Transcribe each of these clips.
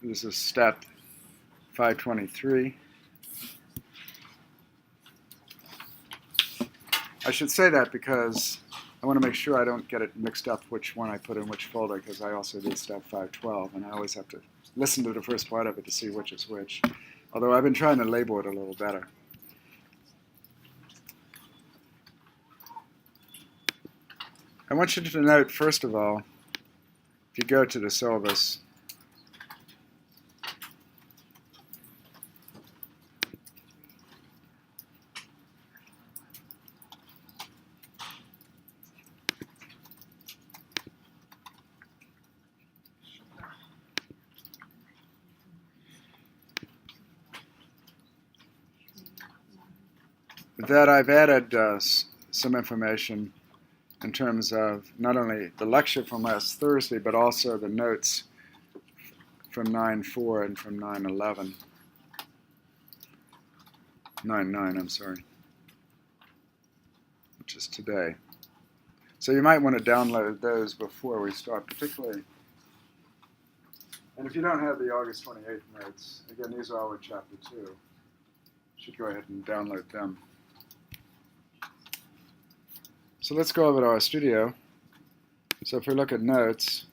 This is step 523. I should say that because I want to make sure I don't get it mixed up which one I put in which folder, because I also did step 512, and I always have to listen to the first part of it to see which is which, although I've been trying to label it a little better. I want you to note, first of all, if you go to the syllabus, that I've added some information in terms of not only the lecture from last Thursday, but also the notes from 9.4 and from 9.11. 9.9, I'm sorry, which is today. So you might want to download those before we start, particularly. And if you don't have the August 28th notes, again, these are all in Chapter 2. You should go ahead and download them. So let's go over to our studio. So if we look at notes,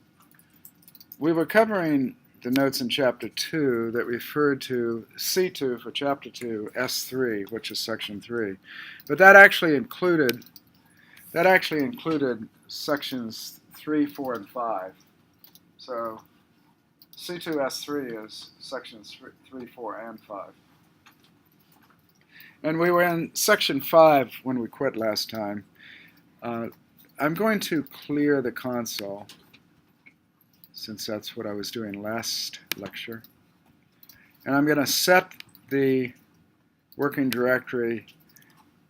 we were covering the notes in Chapter 2 that referred to C2 for Chapter 2, S3, which is Section 3. But that actually included sections 3, 4, and 5. So C2, S3 is sections 3, 4, and 5. And we were in Section 5 when we quit last time. I'm going to clear the console, since that's what I was doing last lecture. And I'm going to set the working directory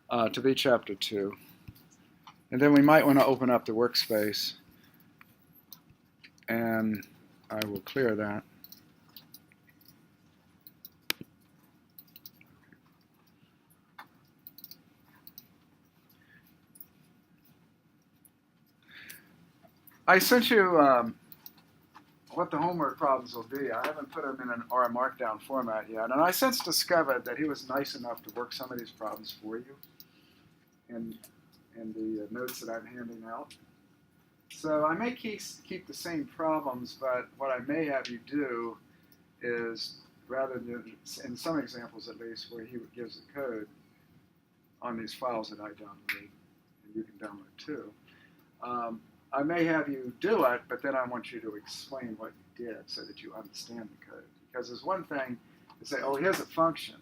to be Chapter 2. And then we might want to open up the workspace, and I will clear that. I sent you what the homework problems will be. I haven't put them in an R Markdown format yet, and I since discovered that he was nice enough to work some of these problems for you in the notes that I'm handing out. So I may keep the same problems, but what I may have you do is, rather than, in some examples at least, where he gives the code on these files that I download, and you can download too, I may have you do it, but then I want you to explain what you did so that you understand the code. Because there's one thing to say, oh, here's a function.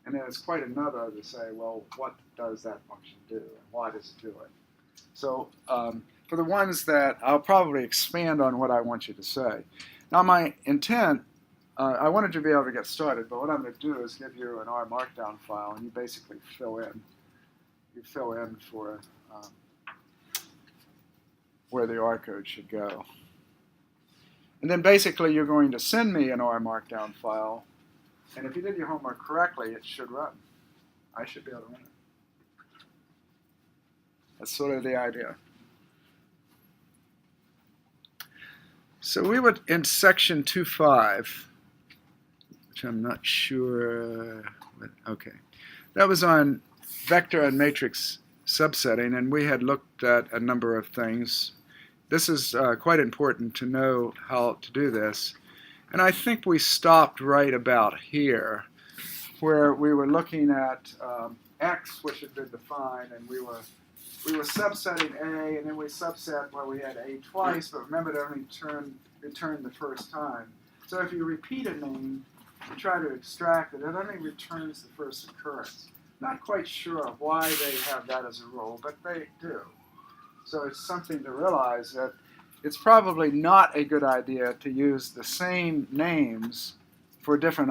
And then it's quite another to say, well, what does that function do? And why does it do it? So for the ones that I'll probably expand on what I want you to say. Now, my intent, I wanted you to be able to get started, but what I'm going to do is give you an R Markdown file, and you basically fill in. You fill in for where the R code should go. And then basically you're going to send me an R Markdown file, and if you did your homework correctly, it should run. I should be able to run it. That's sort of the idea. So we were in section 2.5, which I'm not sure, but okay. That was on vector and matrix subsetting, and we had looked at a number of things. This is quite important to know how to do this. And I think we stopped right about here, where we were looking at x, which had been defined, and we were subsetting A, and then we subset where we had A twice, but remember to only return the first time. So if you repeat a name and try to extract it, it only returns the first occurrence. Not quite sure why they have that as a rule, but they do. So it's something to realize that it's probably not a good idea to use the same names for different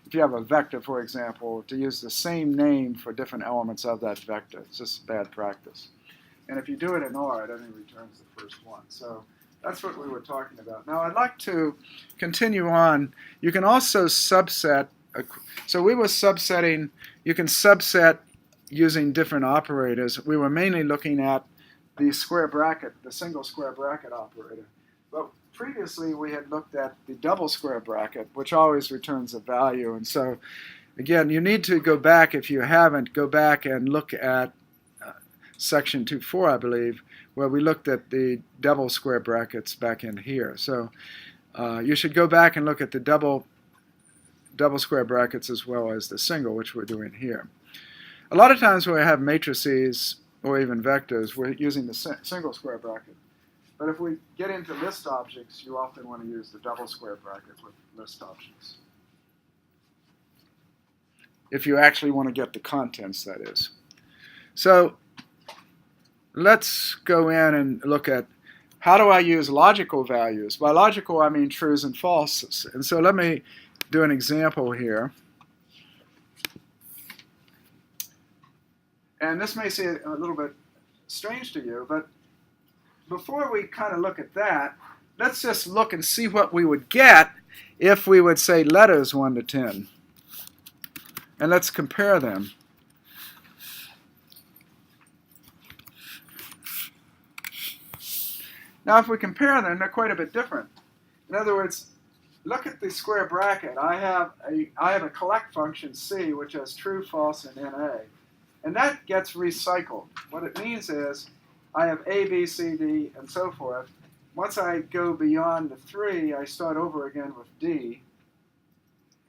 if you have a vector, for example, to use the same name for different elements of that vector. It's just bad practice. And if you do it in R, it only returns the first one. So that's what we were talking about. Now I'd like to continue on. You can also subset. So we were subsetting. You can subset using different operators. We were mainly looking at the square bracket, the single square bracket operator. But previously we had looked at the double square bracket, which always returns a value. And so, again, you need to go back, if you haven't, go back and look at section 2.4, I believe, where we looked at the double square brackets back in here. So you should go back and look at the double square brackets as well as the single, which we're doing here. A lot of times when we have matrices or even vectors, we're using the single square bracket. But if we get into list objects, you often want to use the double square bracket with list objects. If you actually want to get the contents, that is. So let's go in and look at how do I use logical values. By logical, I mean trues and falses. And so let me do an example here. And this may seem a little bit strange to you, but before we kind of look at that, let's just look and see what we would get if we would say letters 1 to 10. And let's compare them. Now, if we compare them, they're quite a bit different. In other words, look at the square bracket. I have a collect function C, which has true, false, and NA. And that gets recycled. What it means is I have A, B, C, D, and so forth. Once I go beyond the 3, I start over again with D.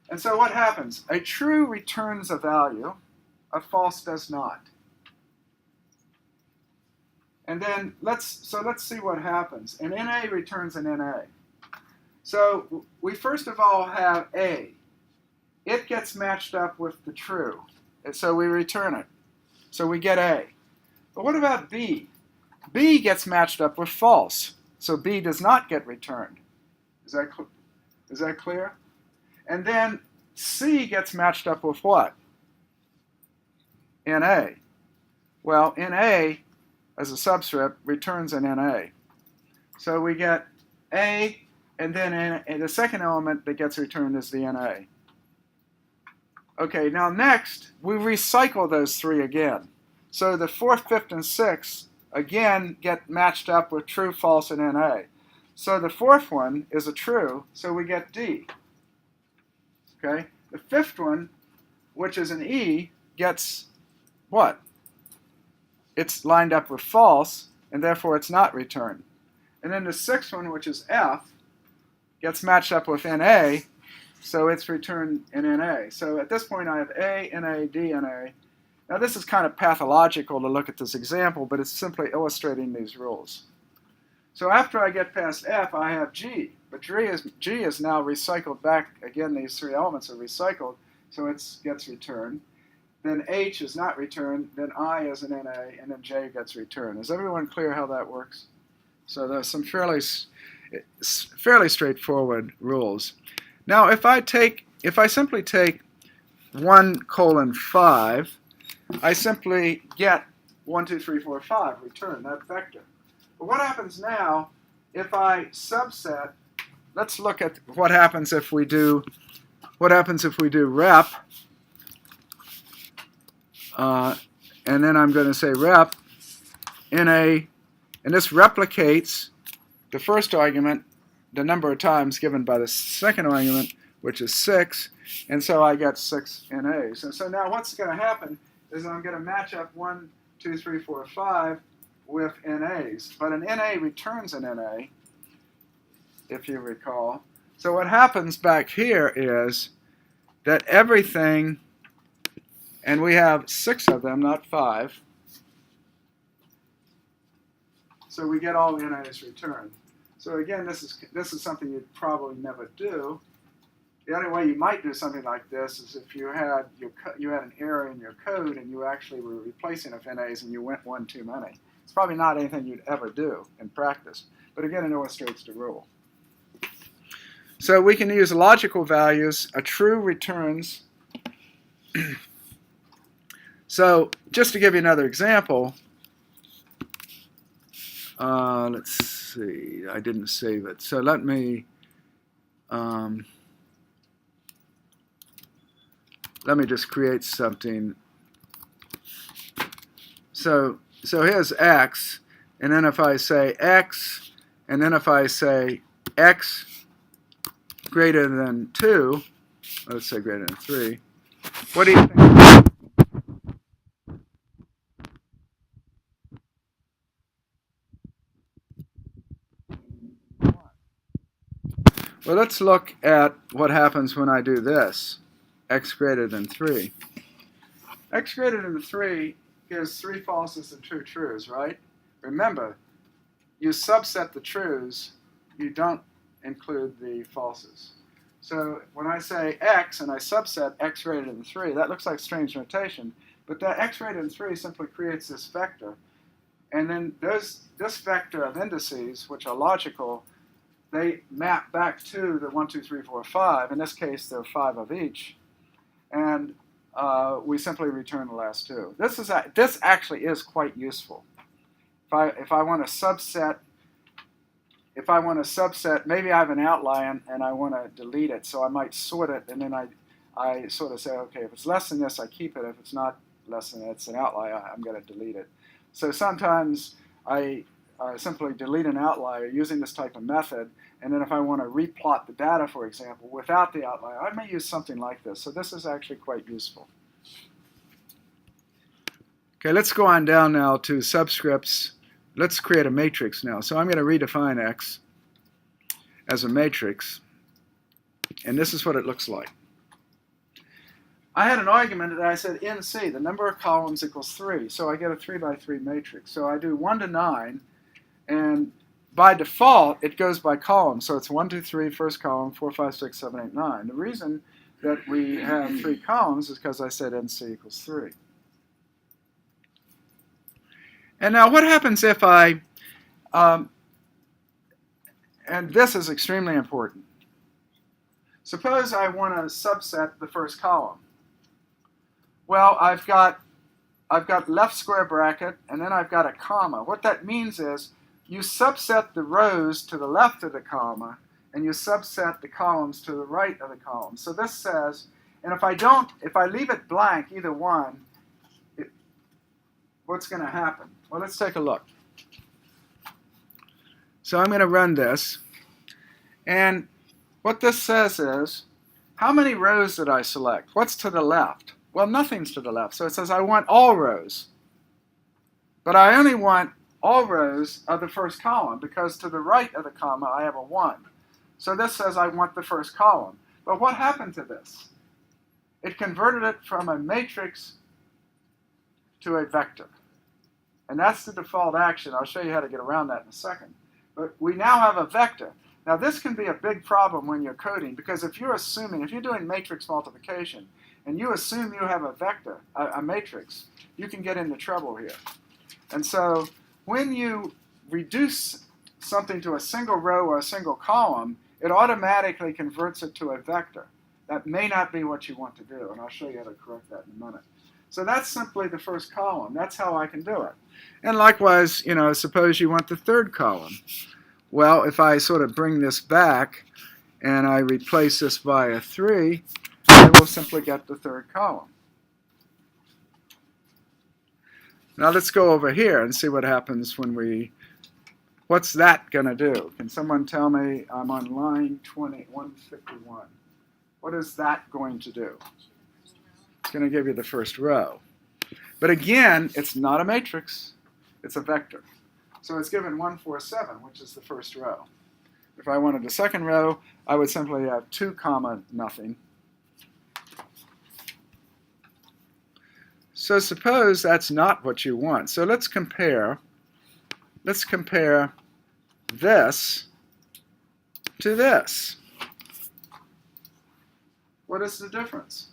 And so what happens? A true returns a value, a false does not. And then let's see what happens. An NA returns an NA. So we first of all have A. It gets matched up with the true. And so we return it. So we get A. But what about B? B gets matched up with false. So B does not get returned. Is that clear? And then C gets matched up with what? NA. Well, NA, as a subscript, returns an NA. So we get A, and then the second element that gets returned is the NA. Okay, now next, we recycle those 3 again. So the 4th, 5th, and 6th, again, get matched up with true, false, and NA. So the 4th one is a true, so we get D. Okay? The 5th one, which is an E, gets what? It's lined up with false, and therefore it's not returned. And then the 6th one, which is F, gets matched up with NA, so it's returned in NA. So at this point I have A, NA, D, NA. Now this is kind of pathological to look at this example, but it's simply illustrating these rules. So after I get past F, I have G. But G is now recycled back. Again, these 3 elements are recycled, so it gets returned. Then H is not returned, then I is an NA, and then J gets returned. Is everyone clear how that works? So there's some fairly straightforward rules. Now if I simply take 1:5, I simply get 1, 2, 3, 4, 5, return that vector. But what happens now if I subset? Let's look at what happens if we do rep, and then I'm going to say rep and this replicates the first argument the number of times given by the second argument, which is 6, and so I get 6 NAs. And so now what's going to happen is I'm going to match up 1, 2, 3, 4, 5 with NAs. But an NA returns an NA, if you recall. So what happens back here is that everything, and we have 6 of them, not 5, so we get all NAs returned. So again, this is something you'd probably never do. The only way you might do something like this is if you had an error in your code and you actually were replacing of NAs and you went 1 too many. It's probably not anything you'd ever do in practice. But again, it illustrates the rule. So we can use logical values. A true returns. So just to give you another example, let's see. I didn't save it. So let me just create something. So here's X, and then if I say x, and then if I say x greater than 2, let's say greater than 3, what do you think? Well, let's look at what happens when I do this, x greater than 3. X greater than 3 gives 3 falses and 2 trues, right? Remember, you subset the trues, you don't include the falses. So when I say x and I subset x greater than 3, that looks like strange notation, but that x greater than 3 simply creates this vector. And then this vector of indices, which are logical, they map back to the 1, 2, 3, 4, 5. In this case, there are 5 of each. And we simply return the last 2. This actually is quite useful. If I want to subset, maybe I have an outlier and I want to delete it, so I might sort it, and then I sort of say, okay, if it's less than this, I keep it. If it's not less than it's an outlier, I'm going to delete it. So sometimes I simply delete an outlier using this type of method, and then if I want to replot the data, for example, without the outlier, I may use something like this. So this is actually quite useful. Okay, let's go on down now to subscripts. Let's create a matrix now. So I'm going to redefine X as a matrix, and this is what it looks like. I had an argument that I said in C, the number of columns equals 3, so I get a 3 by 3 matrix. So I do 1 to 9, and by default, it goes by column. So it's 1, 2, 3, first column, 4, 5, 6, 7, 8, 9. The reason that we have 3 columns is because I said NC equals 3. And now what happens if I, and this is extremely important. Suppose I want to subset the first column. Well, I've got left square bracket, and then I've got a comma. What that means is you subset the rows to the left of the comma, and you subset the columns to the right of the column. So this says, and if I leave it blank, either one, what's going to happen? Well, let's take a look. So I'm going to run this, and what this says is, how many rows did I select? What's to the left? Well, nothing's to the left. So it says I want all rows. But I only want all rows of the first column, because to the right of the comma I have a 1. So this says I want the first column. But what happened to this? It converted it from a matrix to a vector. And that's the default action. I'll show you how to get around that in a second. But we now have a vector. Now this can be a big problem when you're coding, because if you're doing matrix multiplication, and you assume you have a vector, a matrix, you can get into trouble here. And so when you reduce something to a single row or a single column, it automatically converts it to a vector. That may not be what you want to do, and I'll show you how to correct that in a minute. So that's simply the first column. That's how I can do it. And likewise, suppose you want the third column. Well, if I sort of bring this back and I replace this by a 3, I will simply get the third column. Now let's go over here and see what happens when what's that going to do? Can someone tell me? I'm on line 151. What is that going to do? It's going to give you the first row. But again, it's not a matrix. It's a vector. So it's given 1, 4, 7, which is the first row. If I wanted the second row, I would simply have 2 comma nothing. So suppose that's not what you want. So let's compare this to this. What is the difference?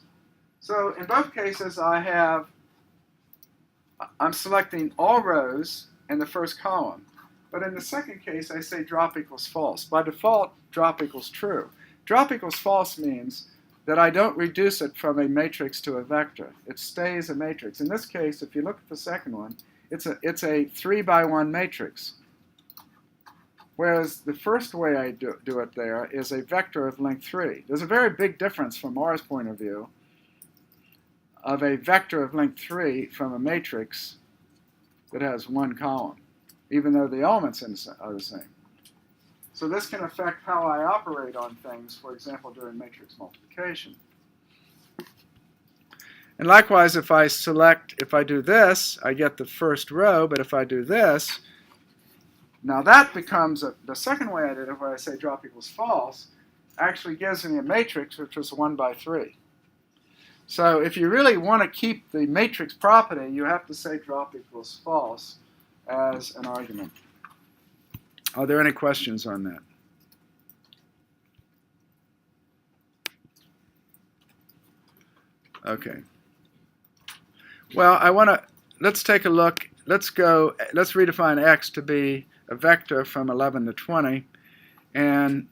So in both cases, I'm selecting all rows in the first column. But in the second case, I say drop equals false. By default, drop equals true. Drop equals false means that I don't reduce it from a matrix to a vector. It stays a matrix. In this case, if you look at the second one, it's a 3 by 1 matrix. Whereas the first way I do it there is a vector of length 3. There's a very big difference from R's point of view of a vector of length 3 from a matrix that has 1 column. even though the elements are the same. So this can affect how I operate on things, for example, during matrix multiplication. And likewise, if I do this, I get the first row, but if I do this, now that becomes the second way I did it, where I say drop equals false, actually gives me a matrix which was 1 by 3. So if you really want to keep the matrix property, you have to say drop equals false as an argument. Are there any questions on that? Okay. Well, let's take a look. Let's redefine x to be a vector from 11 to 20. And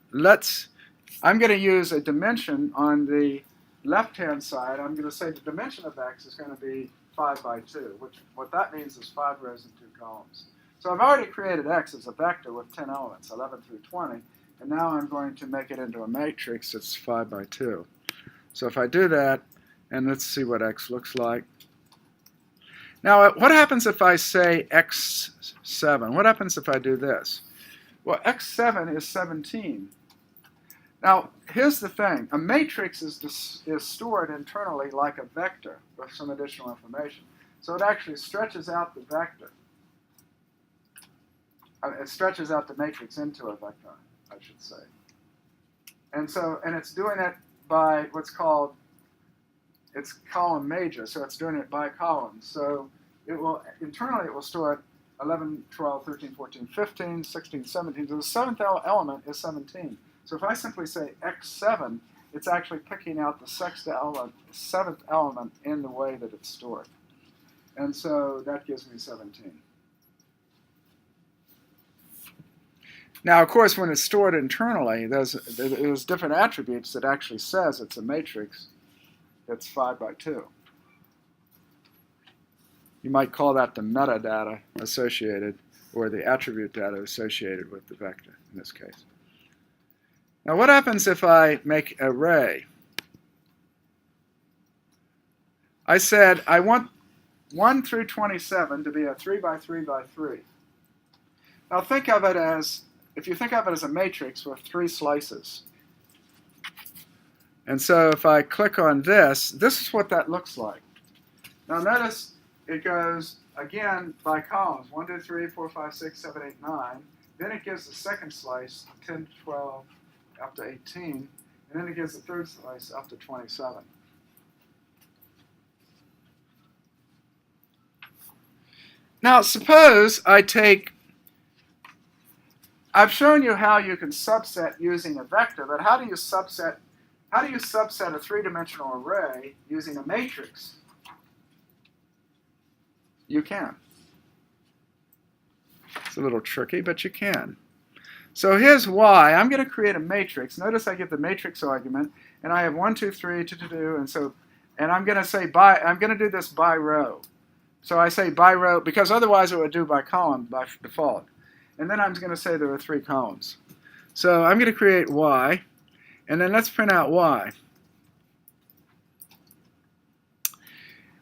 I'm going to use a dimension on the left-hand side. I'm going to say the dimension of x is going to be 5 by 2, which what that means is 5 rows and 2 columns. So I've already created x as a vector with 10 elements, 11 through 20. And now I'm going to make it into a matrix that's 5 by 2. So if I do that, and let's see what x looks like. Now, what happens if I say x7? What happens if I do this? Well, x7 is 17. Now, here's the thing. A matrix is stored internally like a vector with some additional information. So it actually stretches out the vector. It stretches out the matrix into a vector, I should say. And it's doing it by what's called, it's column major, so it's doing it by columns. So internally it will store 11, 12, 13, 14, 15, 16, 17. So the 7th element is 17. So if I simply say x7, it's actually picking out the 7th element in the way that it's stored. And so that gives me 17. Now, of course, when it's stored internally, there's different attributes that actually says it's a matrix that's 5 by 2. You might call that the metadata associated, or the attribute data associated with the vector in this case. Now, what happens if I make an array? I said I want 1 through 27 to be a 3 by 3 by 3. Now, think of it as, if you think of it as a matrix with 3 slices. And so if I click on this is what that looks like. Now, notice it goes, again, by columns, 1, 2, 3, 4, 5, 6, 7, 8, 9. Then it gives the second slice, 10, 12, up to 18. And then it gives the third slice up to 27. Now, suppose I've shown you how you can subset using a vector, but how do you subset a 3-dimensional array using a matrix? You can. It's a little tricky, but you can. So here's why. I'm going to create a matrix. Notice I give the matrix argument, and I have 1, 2, 3, 2, 2, 2, and I'm going to say I'm going to do this by row. So I say by row, because otherwise it would do by column by default. And then I'm going to say there are 3 columns. So I'm going to create y, and then let's print out y.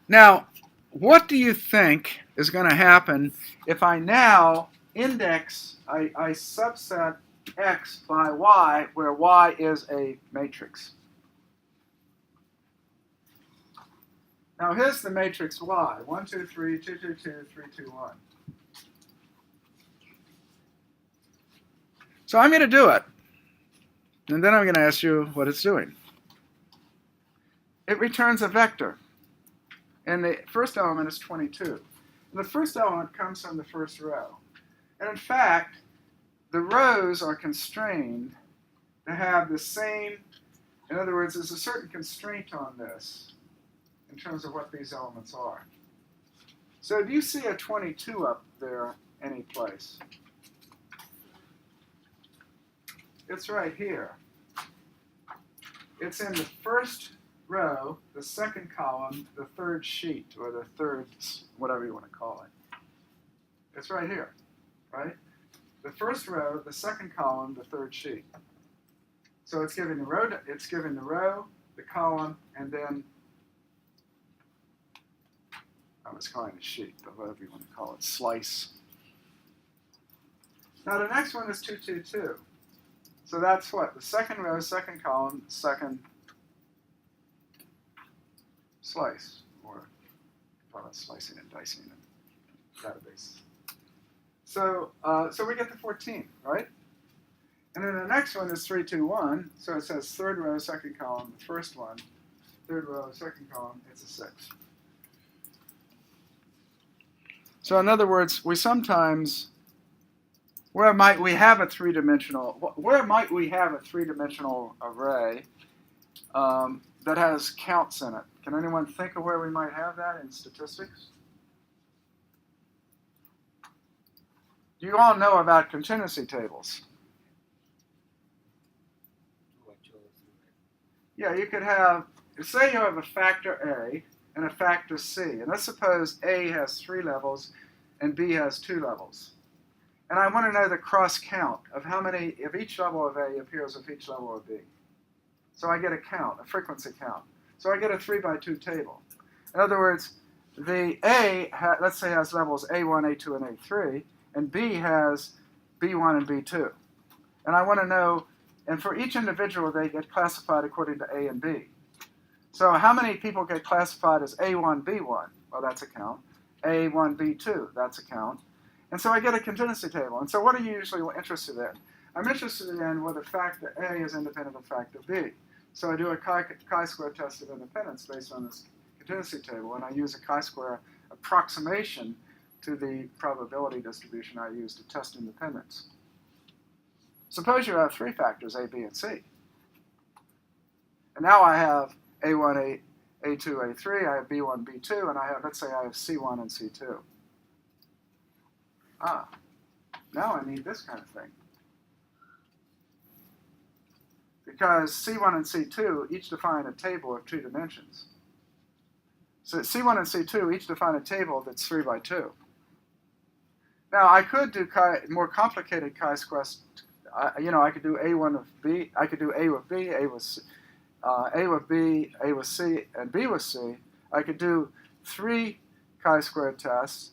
Now, what do you think is going to happen if I now index, I subset x by y, where y is a matrix? Now here's the matrix y, 1, 2, 3, 2, 2, 2, 3, 2, 1. So I'm going to do it. And then I'm going to ask you what it's doing. It returns a vector. And the first element is 22. And the first element comes from the first row. And in fact, the rows are constrained to have the same, in other words, there's a certain constraint on this in terms of what these elements are. So do you see a 22 up there any place? It's right here. It's in the first row, the second column, the third sheet, or the third, whatever you want to call it. It's right here, right? The first row, the second column, the third sheet. So it's giving the row, the column, and then I was calling it a sheet, but whatever you want to call it, slice. Now the next one is 2, 2, 2. So that's what? The second row, second column, second slice, or call it slicing and dicing in database. So we get the 14, right? And then the next one is 3, 2, 1. So it says third row, second column, the first one, third row, second column, it's a 6. So in other words, we sometimes, where might we have a three-dimensional array that has counts in it? Can anyone think of where we might have that in statistics? You all know about contingency tables. Yeah, you could have, say you have a factor A and a factor C. And let's suppose A has 3 levels and B has 2 levels. And I want to know the cross count of how many of each level of A appears with each level of B. So I get a count, a frequency count. So I get a 3-by-2 table. In other words, the A, let's say, has levels A1, A2, and A3, and B has B1 and B2. And I want to know, and for each individual, they get classified according to A and B. So how many people get classified as A1, B1? Well, that's a count. A1, B2, that's a count. And so I get a contingency table. And so what are you usually interested in? I'm interested in whether factor A is independent of factor B. So I do a chi-square test of independence based on this contingency table, and I use a chi-square approximation to the probability distribution I use to test independence. Suppose you have 3 factors, A, B, and C. And now I have A1, A2, A3, I have B1, B2, and I have, let's say I have C1 and C2. Now I need this kind of thing. Because C1 and C2 each define a table of 2 dimensions. So C1 and C2 each define a table that's 3-by-2. Now I could do more complicated chi-squares. I could do A1 of B. I could do A with B, A with C, A with B, A with C, and B with C. I could do 3 chi-square tests,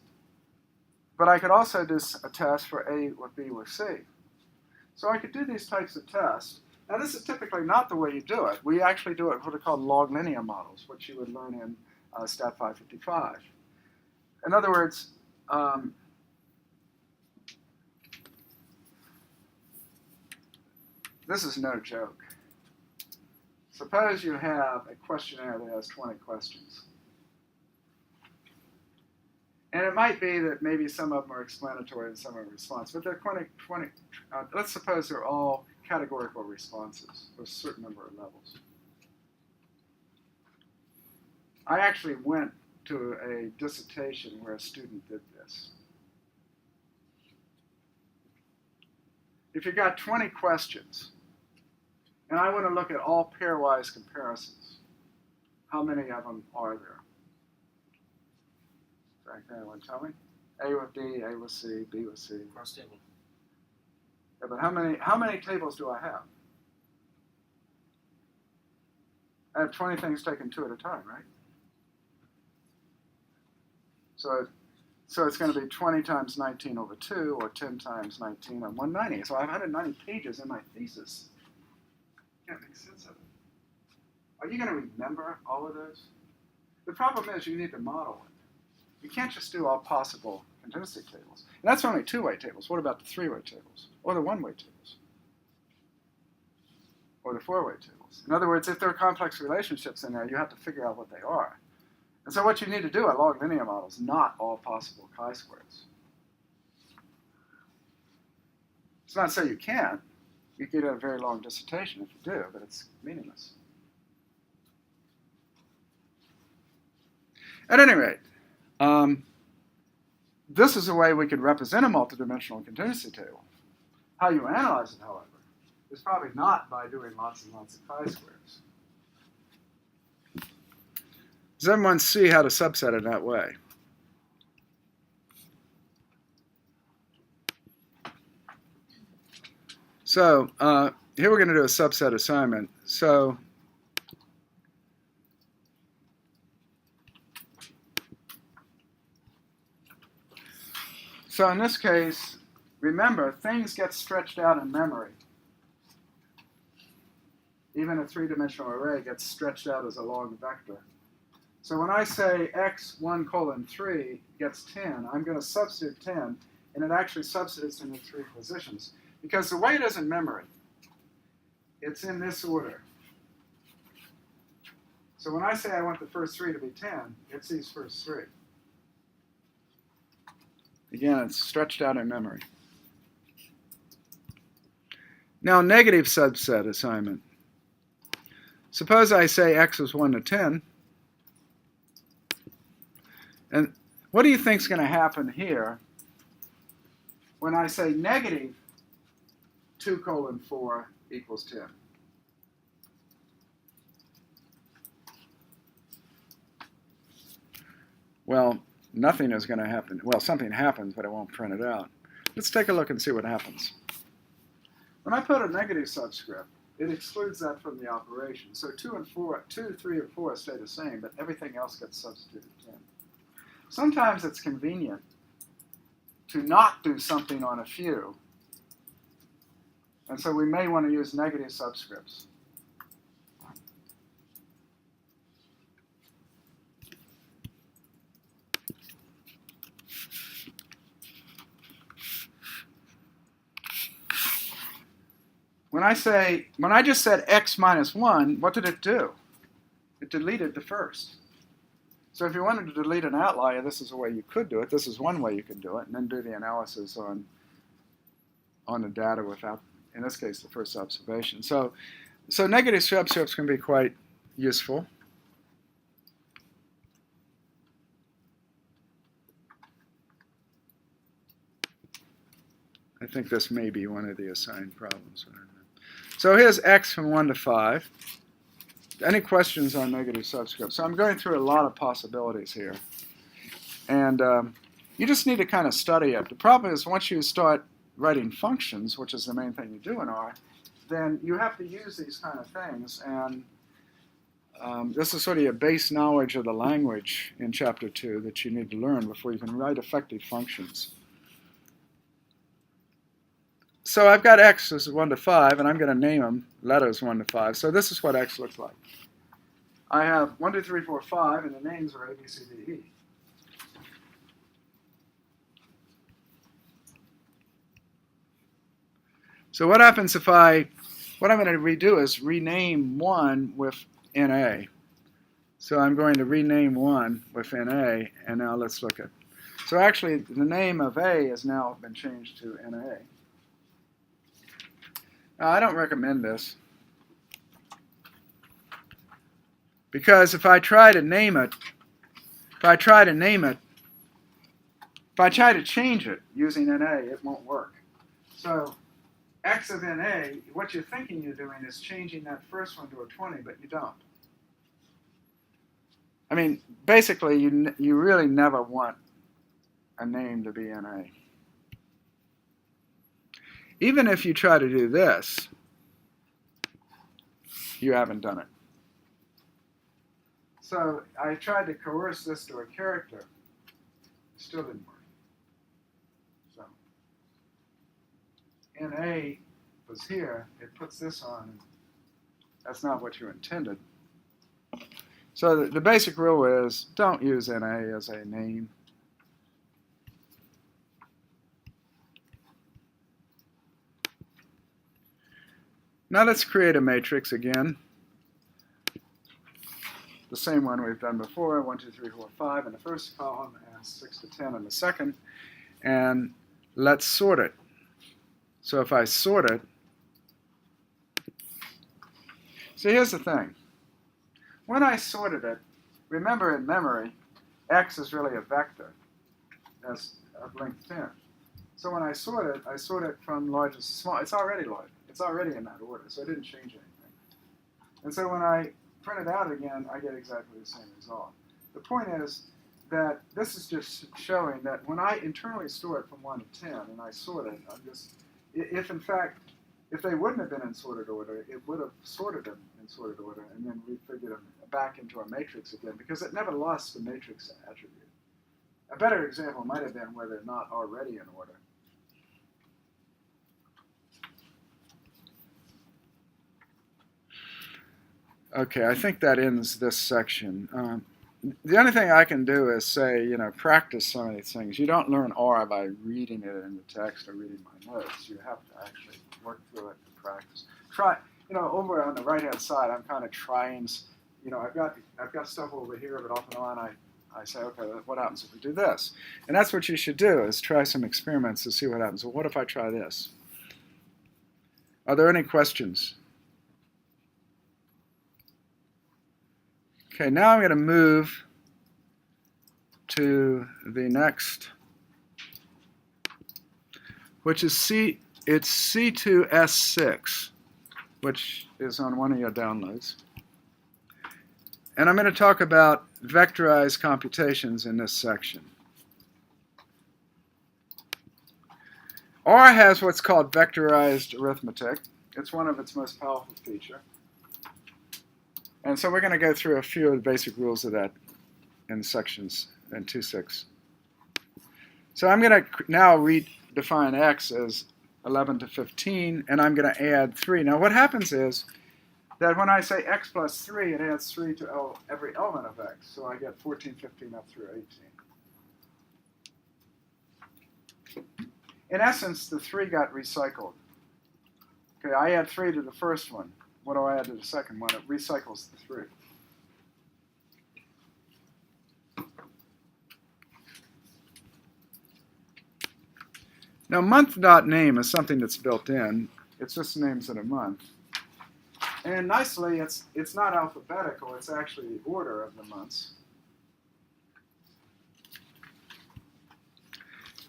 but I could also do a test for A with B with C. So I could do these types of tests. Now this is typically not the way you do it. We actually do it what are called log linear models, which you would learn in Stat 555. In other words, this is no joke. Suppose you have a questionnaire that has 20 questions. And it might be that maybe some of them are explanatory and some are response, but they're 20 let's suppose they're all categorical responses with a certain number of levels. I actually went to a dissertation where a student did this. If you've got 20 questions, and I want to look at all pairwise comparisons, how many of them are there? Can anyone tell me? A with D, A with C, B with C. Cross table. Yeah, but how many tables do I have? I have 20 things taken 2 at a time, right? So it's going to be 20 times 19 over 2, or 10 times 19 on 190. So I have 190 pages in my thesis. Can't make sense of it. Are you going to remember all of those? The problem is you need to model it. You can't just do all possible contingency tables. And that's only 2-way tables. What about the 3-way tables? Or the 1-way tables? Or the 4-way tables? In other words, if there are complex relationships in there, you have to figure out what they are. And so what you need to do are log linear models, not all possible chi-squares. It's not to say you can't. You could get a very long dissertation if you do, but it's meaningless. At any rate, this is a way we could represent a multidimensional contingency table. How you analyze it, however, is probably not by doing lots and lots of chi-squares. Does everyone see how to subset it that way? So here we're going to do a subset assignment. So in this case, remember, things get stretched out in memory. Even a three-dimensional array gets stretched out as a long vector. So when I say x1:3 gets 10, I'm going to substitute 10, and it actually substitutes in the three positions. Because the way it is in memory, it's in this order. So when I say I want the first three to be 10, it's these first three. Again, it's stretched out in memory. Now, negative subset assignment. Suppose I say x is 1 to 10. And what do you think is going to happen here when I say negative 2:4 equals 10? Well, nothing is going to happen. Well, something happens, but it won't print it out. Let's take a look and see what happens. When I put a negative subscript, it excludes that from the operation. So 2, 3, and 4 stay the same, but everything else gets substituted 10. Sometimes it's convenient to not do something on a few. And so we may want to use negative subscripts. When I just said x minus 1, what did it do? It deleted the first. So if you wanted to delete an outlier, this is a way you could do it. This is one way you could do it, and then do the analysis on the data without, in this case, the first observation. So negative subscripts can be quite useful. I think this may be one of the assigned problems. So here's x from 1 to 5. Any questions on negative subscripts? So I'm going through a lot of possibilities here. And you just need to kind of study it. The problem is once you start writing functions, which is the main thing you do in R, then you have to use these kind of things. And this is sort of your base knowledge of the language in Chapter 2 that you need to learn before you can write effective functions. So I've got x as 1 to 5, and I'm going to name them letters 1 to 5. So this is what x looks like. I have 1, 2, 3, 4, 5, and the names are A, B, C, D, E. So what happens if what I'm going to redo is rename 1 with NA. So I'm going to rename 1 with NA, and now let's look at. So actually, the name of A has now been changed to NA. Now, I don't recommend this, because if I try to change it using NA, it won't work. So x of NA, what you're thinking you're doing is changing that first one to a 20, but you don't. I mean, basically, you really never want a name to be NA. Even if you try to do this, you haven't done it. So I tried to coerce this to a character. It still didn't work. So NA was here. It puts this on. That's not what you intended. So the basic rule is don't use NA as a name. Now let's create a matrix again. The same one we've done before, 1, 2, 3, 4, 5 in the first column, and 6 to 10 in the second. And let's sort it. So if I sort it, so here's the thing. When I sorted it, remember in memory, x is really a vector as of length 10. So when I sort it from largest to small. It's already large. It's already in that order, so I didn't change anything. And so when I print it out again, I get exactly the same result. The point is that this is just showing that when I internally store it from 1 to 10 and I sort it, if they wouldn't have been in sorted order, it would have sorted them in sorted order and then refigured them back into a matrix again because it never lost the matrix attribute. A better example might have been where they're not already in order. Okay, I think that ends this section. The only thing I can do is say, practice some of these things. You don't learn R by reading it in the text or reading my notes. You have to actually work through it and practice. Try, over on the right-hand side, I'm kind of trying, I've got stuff over here, but off and on I say, okay, what happens if we do this? And that's what you should do, is try some experiments to see what happens. Well, what if I try this? Are there any questions? Okay, now I'm going to move to the next, which is it's C2S6, which is on one of your downloads. And I'm going to talk about vectorized computations in this section. R has what's called vectorized arithmetic. It's one of its most powerful features. And so we're going to go through a few of the basic rules of that in sections in 2.6. So I'm going to now redefine x as 11 to 15, and I'm going to add 3. Now what happens is that when I say x plus 3, it adds 3 to every element of x. So I get 14, 15 up through 18. In essence, the 3 got recycled. Okay, I add 3 to the first one. What do I add to the second one? It recycles the 3. Now, month.name is something that's built in. It's just names of a month. And nicely, it's not alphabetical. It's actually the order of the months.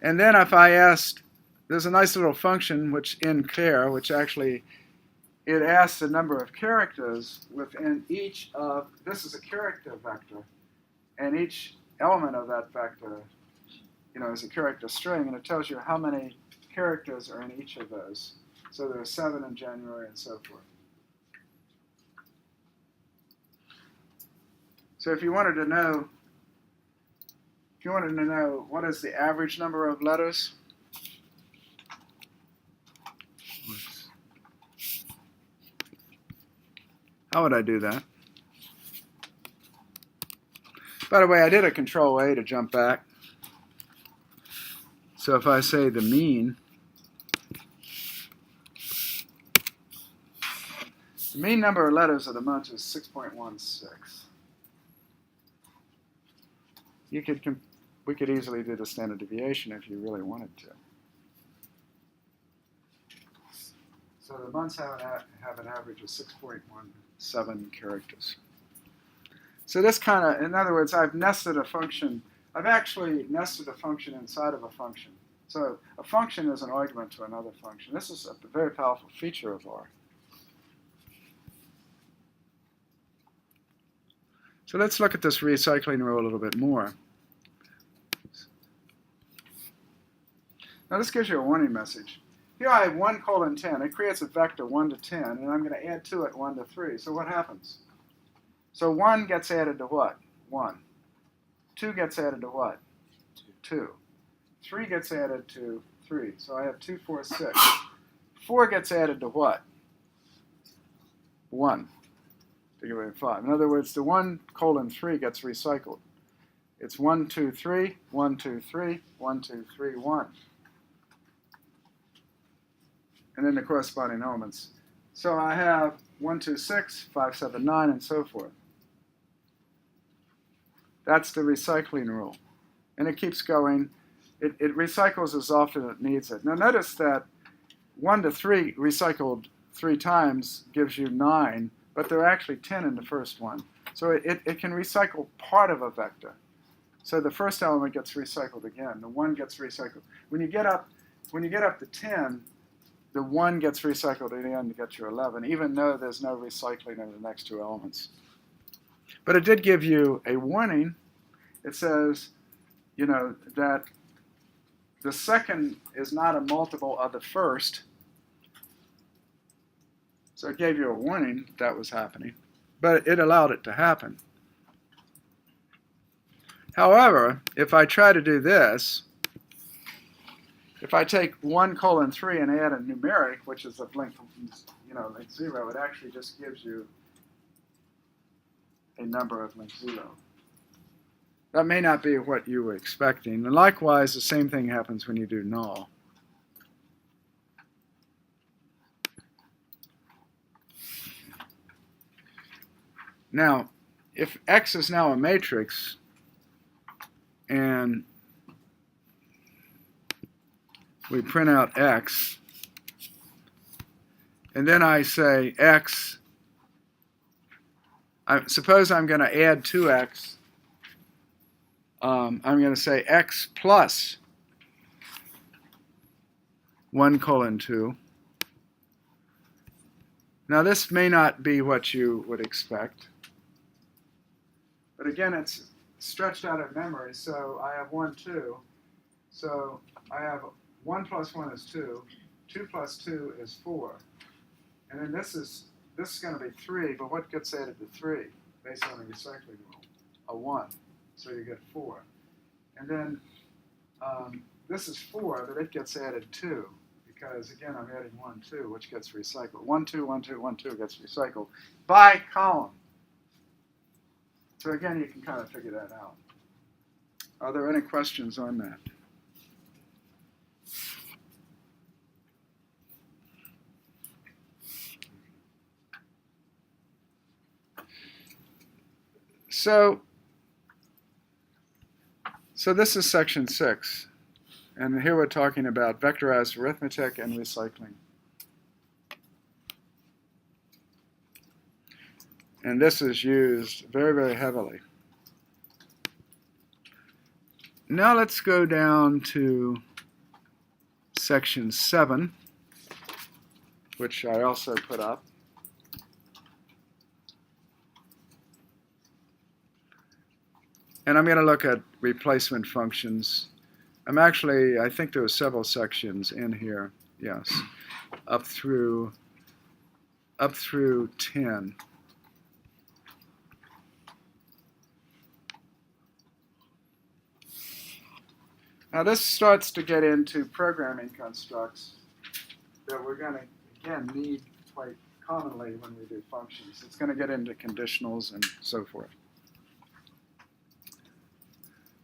And then if I asked, there's a nice little function which in-char, which actually it asks the number of characters within each of, this is a character vector, and each element of that vector, is a character string, and it tells you how many characters are in each of those. So there are 7 in January and so forth. So if you wanted to know what is the average number of letters, how would I do that? By the way, I did a Control-A to jump back. So if I say the mean, the mean number of letters of the month is 6.16. We could easily do the standard deviation if you really wanted to. So the months have an average of 6.17 characters. So this kind of, in other words, I've nested a function. I've actually nested a function inside of a function. So a function is an argument to another function. This is a very powerful feature of R. So let's look at this recycling rule a little bit more. Now this gives you a warning message. Here I have 1:10. It creates a vector 1 to 10, and I'm going to add to it 1 to 3. So what happens? So 1 gets added to what? 1. 2 gets added to what? 2. 3 gets added to 3. So I have 2, 4, 6. 4 gets added to what? 1. To get rid of 5. In other words, the 1:3 gets recycled. It's 1, 2, 3, 1, 2, 3, 1, 2, 3, 1. And then the corresponding elements. So I have 1, 2, 6, 5, 7, 9, and so forth. That's the recycling rule. And it keeps going. It recycles as often as it needs it. Now notice that 1 to 3 recycled 3 times gives you 9, but there are actually 10 in the first one. So it can recycle part of a vector. So the first element gets recycled again. The 1 gets recycled. When you get up to 10, the 1 gets recycled again to get you 11, even though there's no recycling in the next 2 elements. But it did give you a warning. It says, that the second is not a multiple of the first. So it gave you a warning that was happening, but it allowed it to happen. However, if I try to do this, if I take 1:3 and add a numeric, which is of length, like 0, it actually just gives you a number of length 0. That may not be what you were expecting. And likewise, the same thing happens when you do null. Now, if X is now a matrix, and we print out X, and then I say X, suppose I'm going to add 2X. I'm going to say X plus 1:2. Now, this may not be what you would expect. But again, it's stretched out of memory, so I have 1, 2. So I have 1 plus 1 is 2. 2 plus 2 is 4. And then this is going to be 3, but what gets added to 3 based on the recycling rule? A 1. So you get 4. And then this is 4, but it gets added 2. Because again, I'm adding 1, 2, which gets recycled. 1, 2, 1, 2, 1, 2 gets recycled by column. So again, you can kind of figure that out. Are there any questions on that? So this is section 6. And here we're talking about vectorized arithmetic and recycling. And this is used very, very heavily. Now let's go down to section 7, which I also put up. And I'm going to look at replacement functions. I think there were several sections in here, yes, up through 10. Now this starts to get into programming constructs that we're going to, again, need quite commonly when we do functions. It's going to get into conditionals and so forth.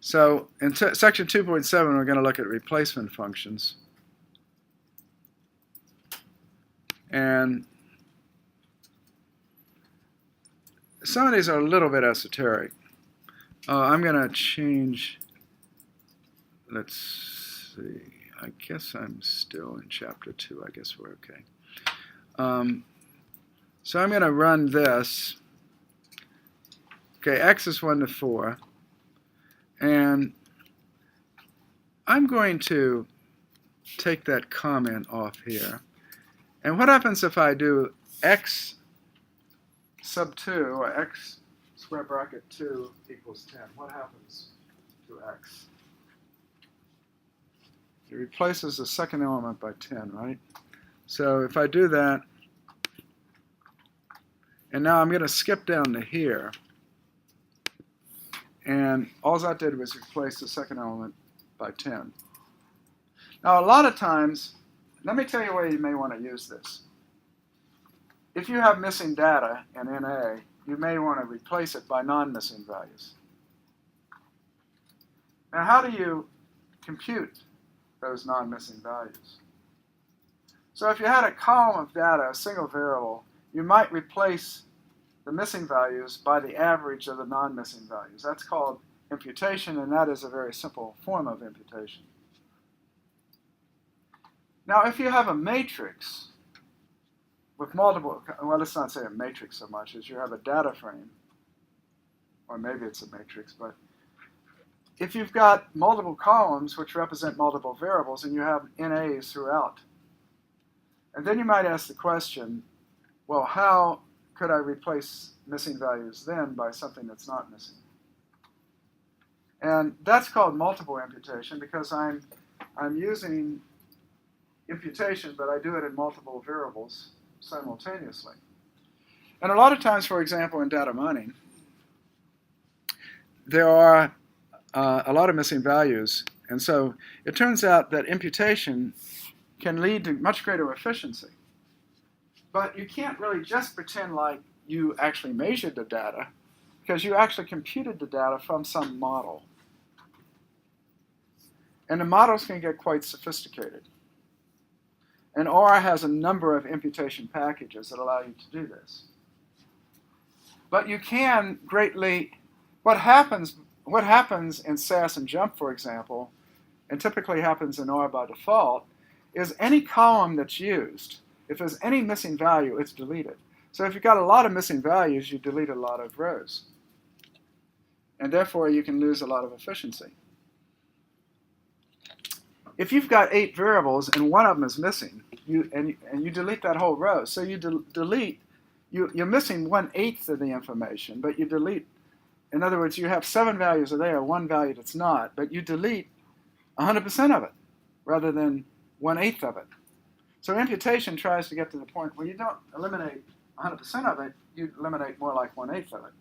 So in section 2.7, we're going to look at replacement functions. And some of these are a little bit esoteric. I'm going to change, let's see, I guess I'm still in chapter 2. I guess we're okay. So I'm going to run this. Okay, X is 1 to 4. And I'm going to take that comment off here. And what happens if I do X sub 2, or X square bracket 2 equals 10? What happens to X? It replaces the second element by 10, right? So if I do that, and now I'm going to skip down to here. And all that did was replace the second element by 10. Now, a lot of times, let me tell you where you may want to use this. If you have missing data in NA, you may want to replace it by non-missing values. Now, how do you compute those non-missing values? So if you had a column of data, a single variable, you might replace the missing values by the average of the non-missing values. That's called imputation, and that is a very simple form of imputation. Now, if you have a matrix with multiple, well, let's not say a matrix so much as you have a data frame, or maybe it's a matrix, but if you've got multiple columns which represent multiple variables and you have NAs throughout, and then you might ask the question, well, how could I replace missing values then by something that's not missing? And that's called multiple imputation because I'm using imputation, but I do it in multiple variables simultaneously. And a lot of times, for example, in data mining, there are a lot of missing values. And so it turns out that imputation can lead to much greater efficiency. But you can't really just pretend like you actually measured the data because you actually computed the data from some model. And the models can get quite sophisticated. And R has a number of imputation packages that allow you to do this. But you can greatly, what happens in SAS and JUMP, for example, and typically happens in R by default, is any column that's used, if there's any missing value, it's deleted. So if you've got a lot of missing values, you delete a lot of rows. And therefore, you can lose a lot of efficiency. If you've got 8 variables and one of them is missing, and you delete that whole row, so you delete, you're missing 1/8 of the information, but you delete, in other words, you have 7 values are there, 1 value that's not, but you delete 100% of it, rather than 1/8 of it. So imputation tries to get to the point where you don't eliminate 100% of it, you eliminate more like 1/8 of it.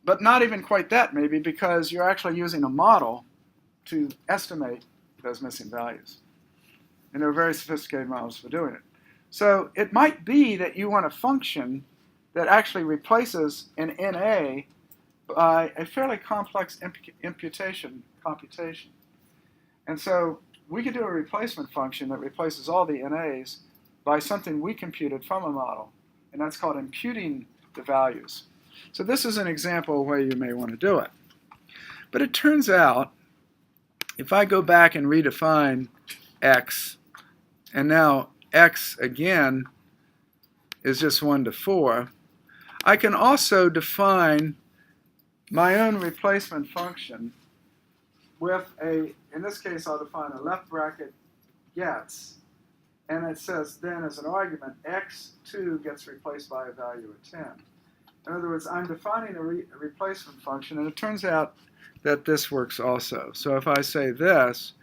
But not even quite that, maybe, because you're actually using a model to estimate those missing values. And there are very sophisticated models for doing it. So it might be that you want a function that actually replaces an NA by a fairly complex imputation computation. And so we could do a replacement function that replaces all the NAs by something we computed from a model. And that's called imputing the values. So this is an example of where you may want to do it. But it turns out, if I go back and redefine x, and now x again is just 1 to 4, I can also define my own replacement function with a, in this case I'll define a left bracket gets, and it says then as an argument x2 gets replaced by a value of 10. In other words, I'm defining a replacement function, and it turns out that this works also. So if I say this,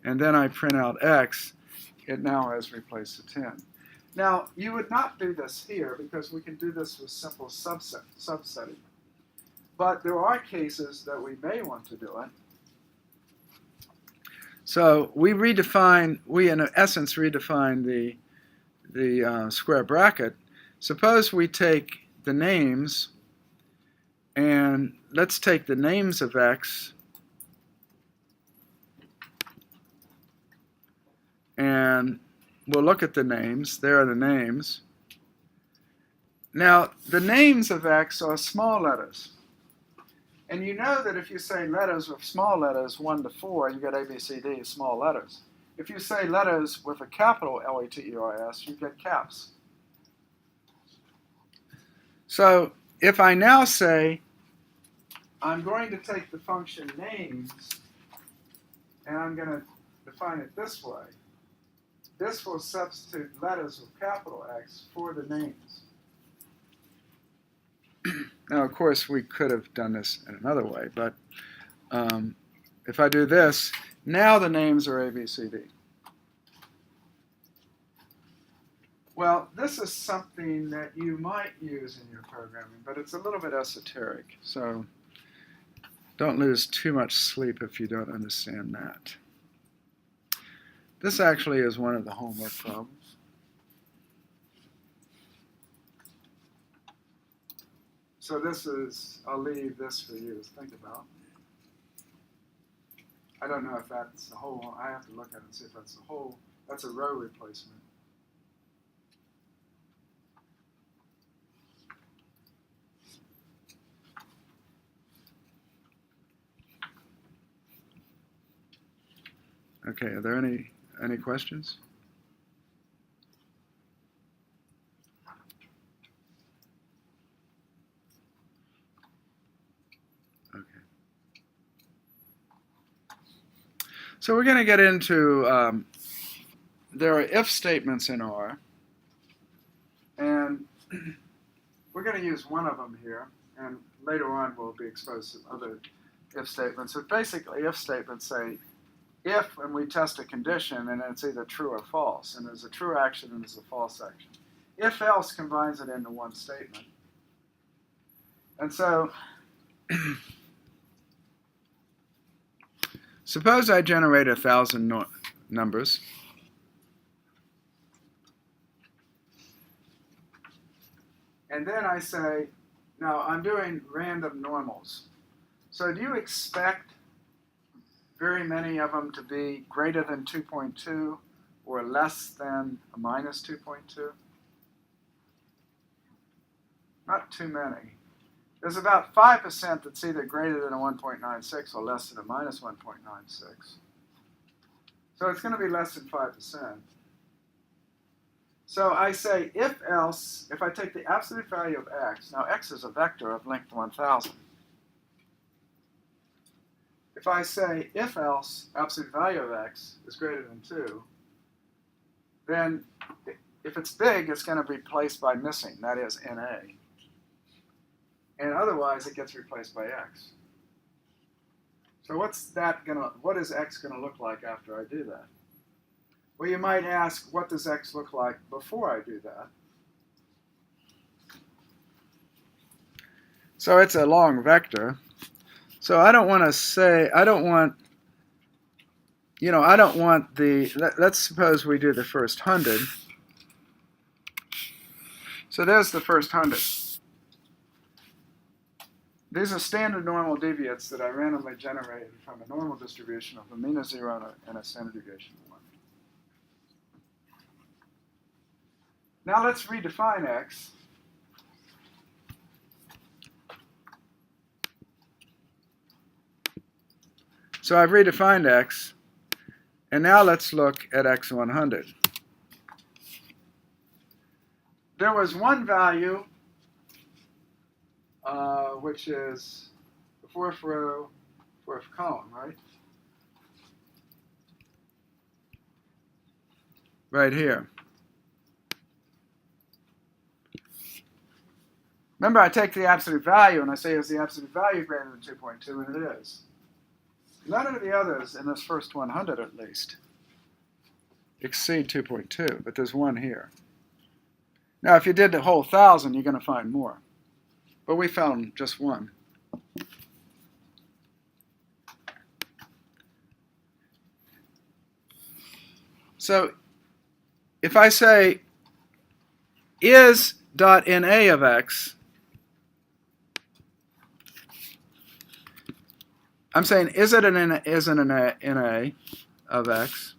and then I print out x, it now has replaced the 10. Now, you would not do this here, because we can do this with simple subsetting. But there are cases that we may want to do it. So we in essence redefine the square bracket. Suppose we take the names, and let's take the names of x, and we'll look at the names. There are the names. Now, the names of x are small letters. And you know that if you say letters with small letters, 1 to 4, you get A, B, C, D, small letters. If you say letters with a capital L-E-T-E-R-S, you get caps. So if I now say, I'm going to take the function names, and I'm going to define it this way, this will substitute letters with capital X for the names. Now, of course, we could have done this in another way, but if I do this, now the names are A, B, C, D. Well, this is something that you might use in your programming, but it's a little bit esoteric, so don't lose too much sleep if you don't understand that. This actually is one of the homework problems. So this is, I'll leave this for you to think about. I don't know if that's the whole, I have to look at it and see if that's the whole, that's a row replacement. Okay, are there any questions? Okay. So we're going to get into, there are if statements in R, and we're going to use one of them here, and later on we'll be exposed to other if statements. But basically, if statements say, if, and we test a condition, and it's either true or false, and there's a true action and there's a false action. If else combines it into one statement. And so, suppose I generate 1,000 numbers. And then I say, Now, I'm doing random normals. So do you expect very many of them to be greater than 2.2 or less than a minus 2.2? Not too many. There's about 5% that's either greater than a 1.96 or less than a minus 1.96. So it's going to be less than 5%. So I say if else, if I take the absolute value of x, now x is a vector of length 1,000. If I say if else absolute value of x is greater than 2, then if it's big, it's going to be replaced by missing, that is NA. And otherwise, it gets replaced by x. So what is x going to look like after I do that? Well, you might ask, what does x look like before I do that? So it's a long vector. So I don't want to say, I don't want the, let's suppose we do the first 100. So there's the first 100. These are standard normal deviates that I randomly generated from a normal distribution of a mean of 0 and a standard deviation of 1. Now let's redefine x. So I've redefined x, and now let's look at x100. There was one value, which is the fourth row, fourth column, right? Right here. Remember, I take the absolute value and I say, is the absolute value greater than 2.2? And it is. None of the others, in this first 100 at least, exceed 2.2, but there's one here. Now, if you did the whole 1,000, you're going to find more. But we found just one. So if I say is dot NA of x, I'm saying is it an NA of x?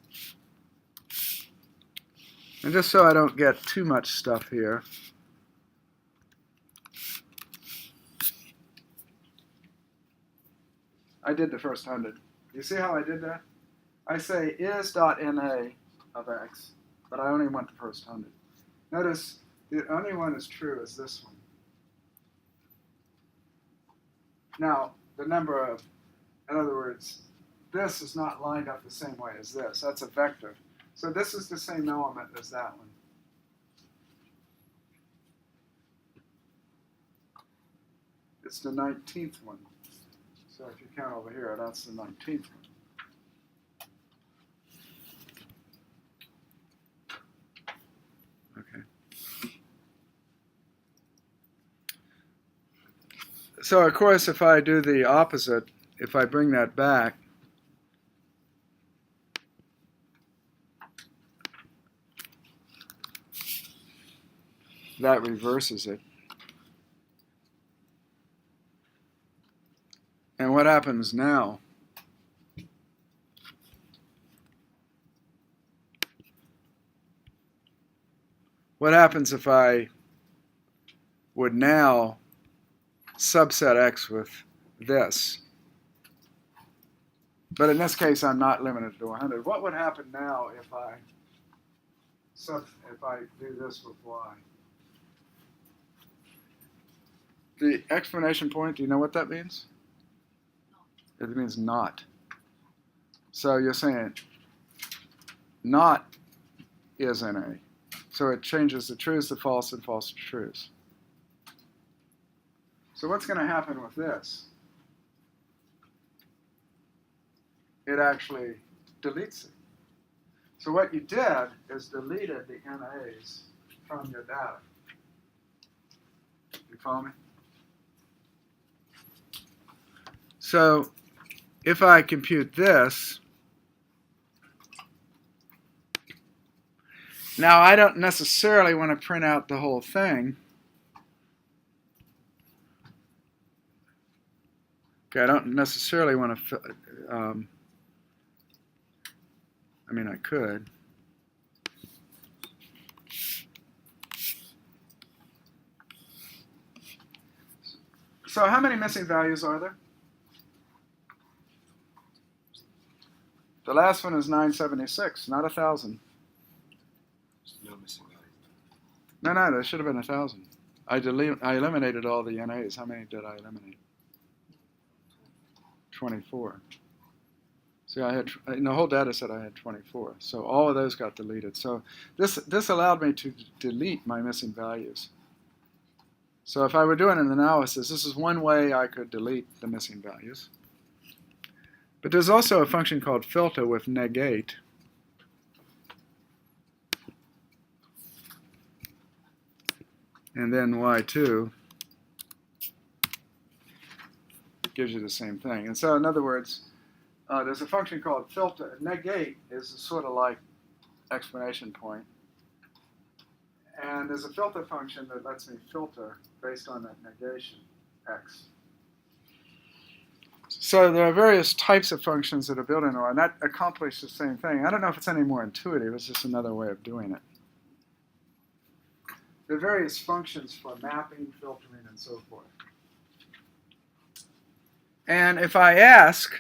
And just so I don't get too much stuff here, I did the first 100. You see how I did that? I say is dot NA of x, but I only want the first 100. Notice the only one is true is this one. Now, the number of, in other words, this is not lined up the same way as this. That's a vector. So this is the same element as that one. It's the 19th one. So if you count over here, that's the 19th one. Okay. So of course, if I do the opposite, if I bring that back, that reverses it. And what happens now? What happens if I would now subset x with this? But in this case, I'm not limited to 100. What would happen now if I do this with y? The explanation point, do you know what that means? It means not. So you're saying not is NA. So it changes the trues to false and false to trues. So what's going to happen with this? It actually deletes it. So what you did is deleted the NAs from your data. You follow me? So if I compute this, now I don't necessarily want to print out the whole thing. Okay, I don't necessarily want to, I mean, I could. So how many missing values are there? The last one is 976, not 1,000. No missing values. No, there should have been 1,000. I eliminated all the NAs. How many did I eliminate? 24. See, I had in the whole data set I had 24. So all of those got deleted. So this allowed me to delete my missing values. So if I were doing an analysis, this is one way I could delete the missing values. But there's also a function called filter with negate. And then y2 gives you the same thing. And so in other words, there's a function called filter. Negate is sort of like explanation point. And there's a filter function that lets me filter based on that negation, x. So there are various types of functions that are built in OR, and that accomplish the same thing. I don't know if it's any more intuitive. It's just another way of doing it. There are various functions for mapping, filtering, and so forth. And if I ask,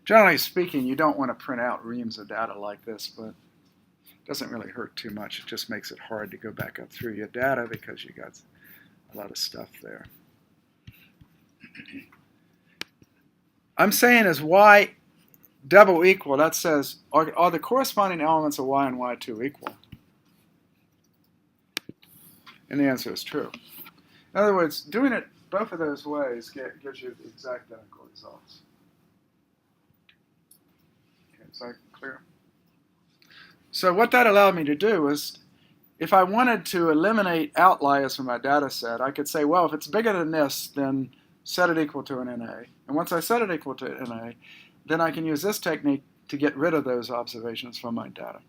generally speaking, you don't want to print out reams of data like this, but it doesn't really hurt too much. It just makes it hard to go back up through your data because you got a lot of stuff there. I'm saying is y double equal, that says, are the corresponding elements of y and y2 equal? And the answer is true. In other words, doing it both of those ways gives you the exact identical results. Okay, is that clear? So what that allowed me to do is, if I wanted to eliminate outliers from my data set, I could say, well, if it's bigger than this, then set it equal to an NA. And once I set it equal to an NA, then I can use this technique to get rid of those observations from my data.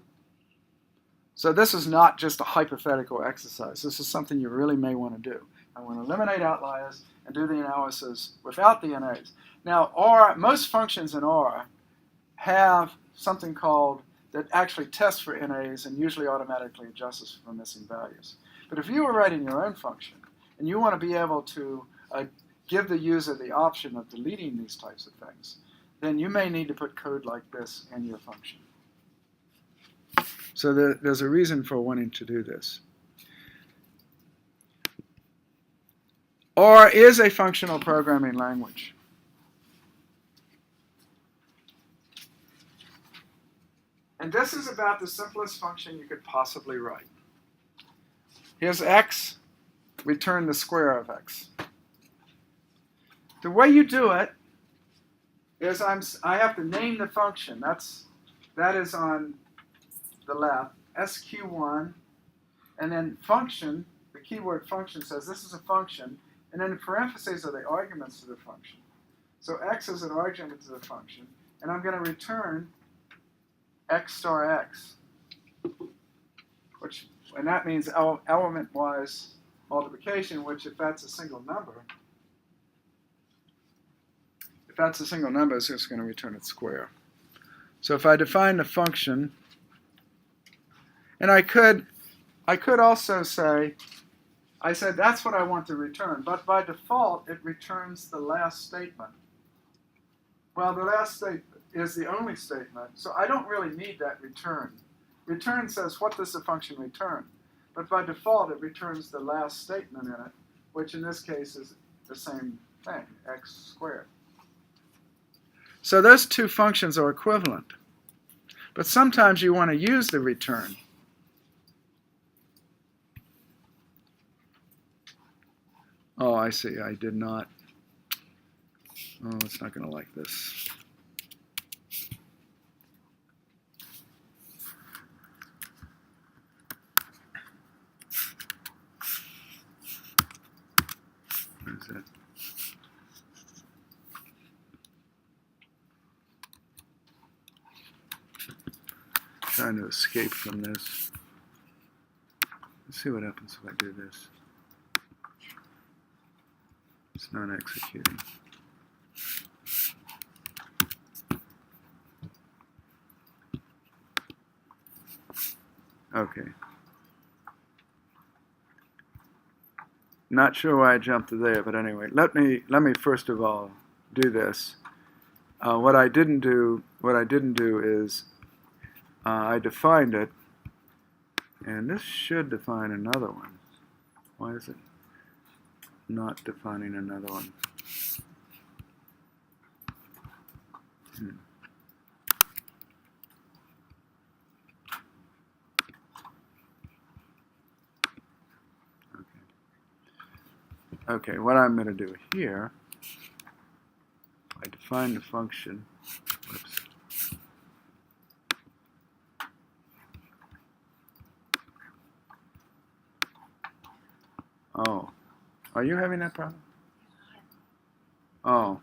So this is not just a hypothetical exercise. This is something you really may want to do. I want to eliminate outliers and do the analysis without the NAs. Now, most functions in R have something called that actually tests for NAs and usually automatically adjusts for missing values. But if you were writing your own function and you want to be able to give the user the option of deleting these types of things, then you may need to put code like this in your function. So there's a reason for wanting to do this. R is a functional programming language. And this is about the simplest function you could possibly write. Here's x, return the square of x. The way you do it is I have to name the function. That is on the left, sq1, and then function, the keyword function says this is a function, and then the parentheses are the arguments to the function. So x is an argument to the function, and I'm going to return x star x, and that means element-wise multiplication, which if that's a single number, it's just going to return its square. So if I define the function, and I could also say, I said that's what I want to return, but by default it returns the last statement. Well, the last statement is the only statement, so I don't really need that return. Return says what does the function return, but by default it returns the last statement in it, which in this case is the same thing, x squared. So those two functions are equivalent, but sometimes you want to use the return. Oh, I see. I did not. Oh, it's not going to like this. What is that? Trying to escape from this. Let's see what happens if I do this. It's not executing. Okay. Not sure why I jumped to there, but anyway, let me first of all do this. What I didn't do is I defined it, and this should define another one. Why is it not defining another one? Okay, what I'm going to do here, I define the function. Whoops. Oh, are you having that problem? Oh,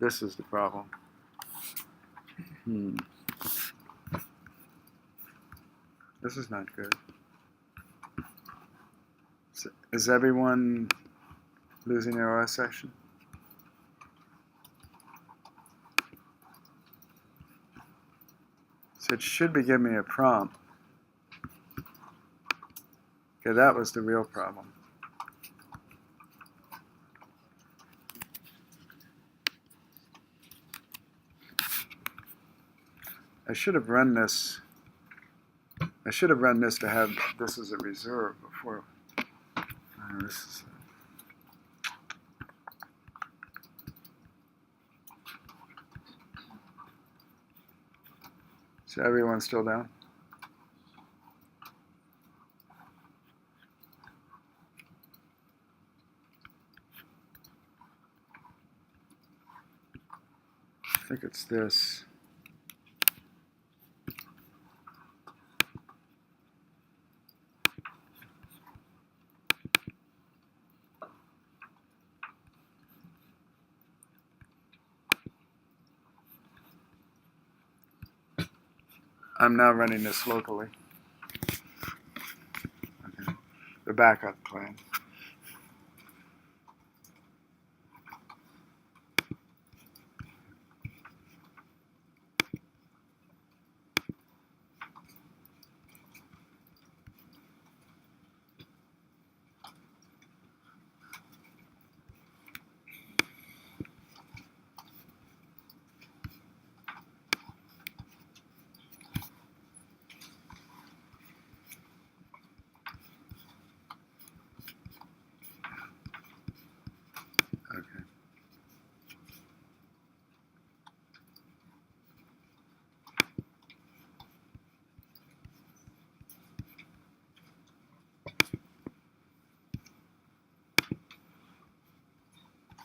this is the problem. This is not good. Is everyone losing their OS section? So it should be giving me a prompt. Okay, that was the real problem. I should have run this. I should have run this to have this as a reserve before. This is. So everyone's still down? I think it's this. I'm now running this locally. Okay. The backup plan.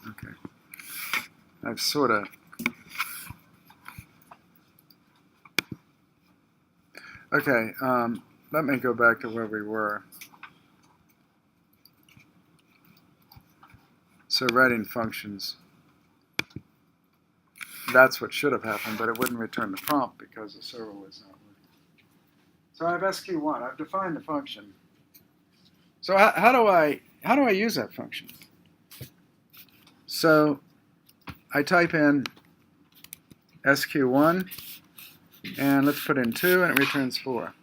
Okay. I've sort of. Okay, let me go back to where we were. So writing functions. That's what should have happened, but it wouldn't return the prompt because the server was not working. So I have SQ1. I've defined the function. So how do I use that function? So I type in SQ1, and let's put in 2, and it returns 4.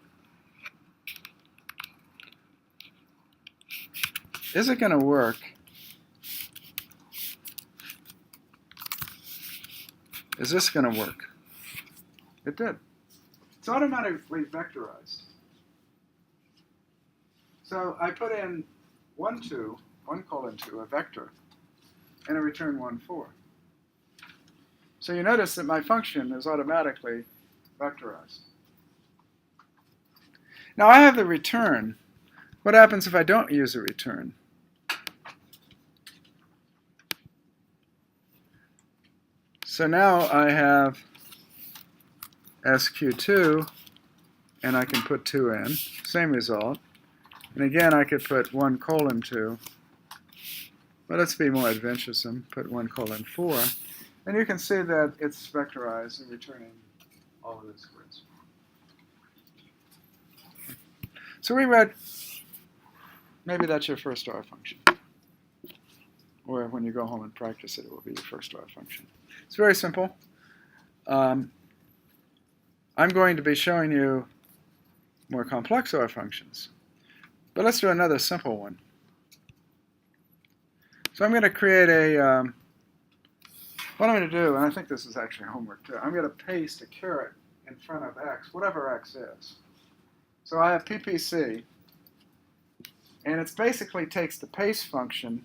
Is it going to work? Is this going to work? It did. It's automatically vectorized. So I put in 1, 2, 1:2, a vector, and it returned 1, 4. So you notice that my function is automatically vectorized. Now I have the return. What happens if I don't use a return? So now I have SQ2, and I can put 2 in, same result. And again, I could put 1:2, but let's be more adventuresome, put 1:4. And you can see that it's vectorized and returning all of the squares. So we read, maybe that's your first R function. Or when you go home and practice it, it will be your first R function. It's very simple. I'm going to be showing you more complex OR functions. But let's do another simple one. So I'm going to create a, what I'm going to do, and I think this is actually homework too, I'm going to paste a caret in front of x, whatever x is. So I have PPC, and it basically takes the paste function,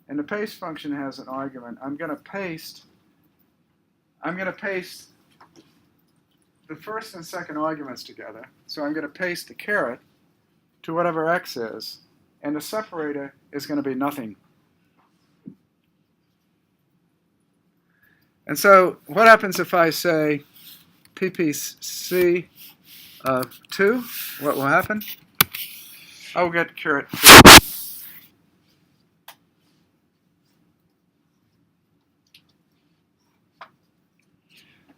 and the paste function has an argument. I'm going to paste the first and second arguments together. So I'm going to paste the caret to whatever x is, and the separator is going to be nothing. And so what happens if I say PPC of 2? What will happen? I will get caret 2.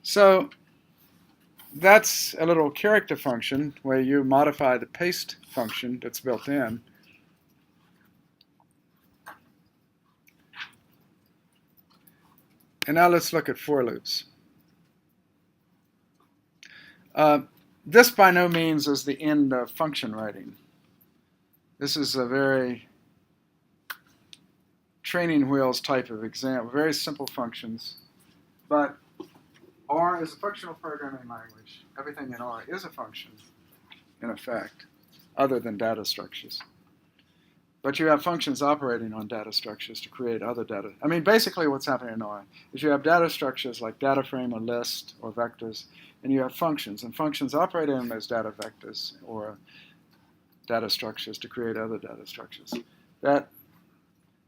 So that's a little character function where you modify the paste function that's built in. And now let's look at for loops. This by no means is the end of function writing. This is a very training wheels type of example, very simple functions. But R is a functional programming language. Everything in R is a function, in effect, other than data structures. But you have functions operating on data structures to create other data. I mean, basically what's happening in R is you have data structures like data frame or list or vectors, and you have functions. And functions operate in those data vectors or data structures to create other data structures. The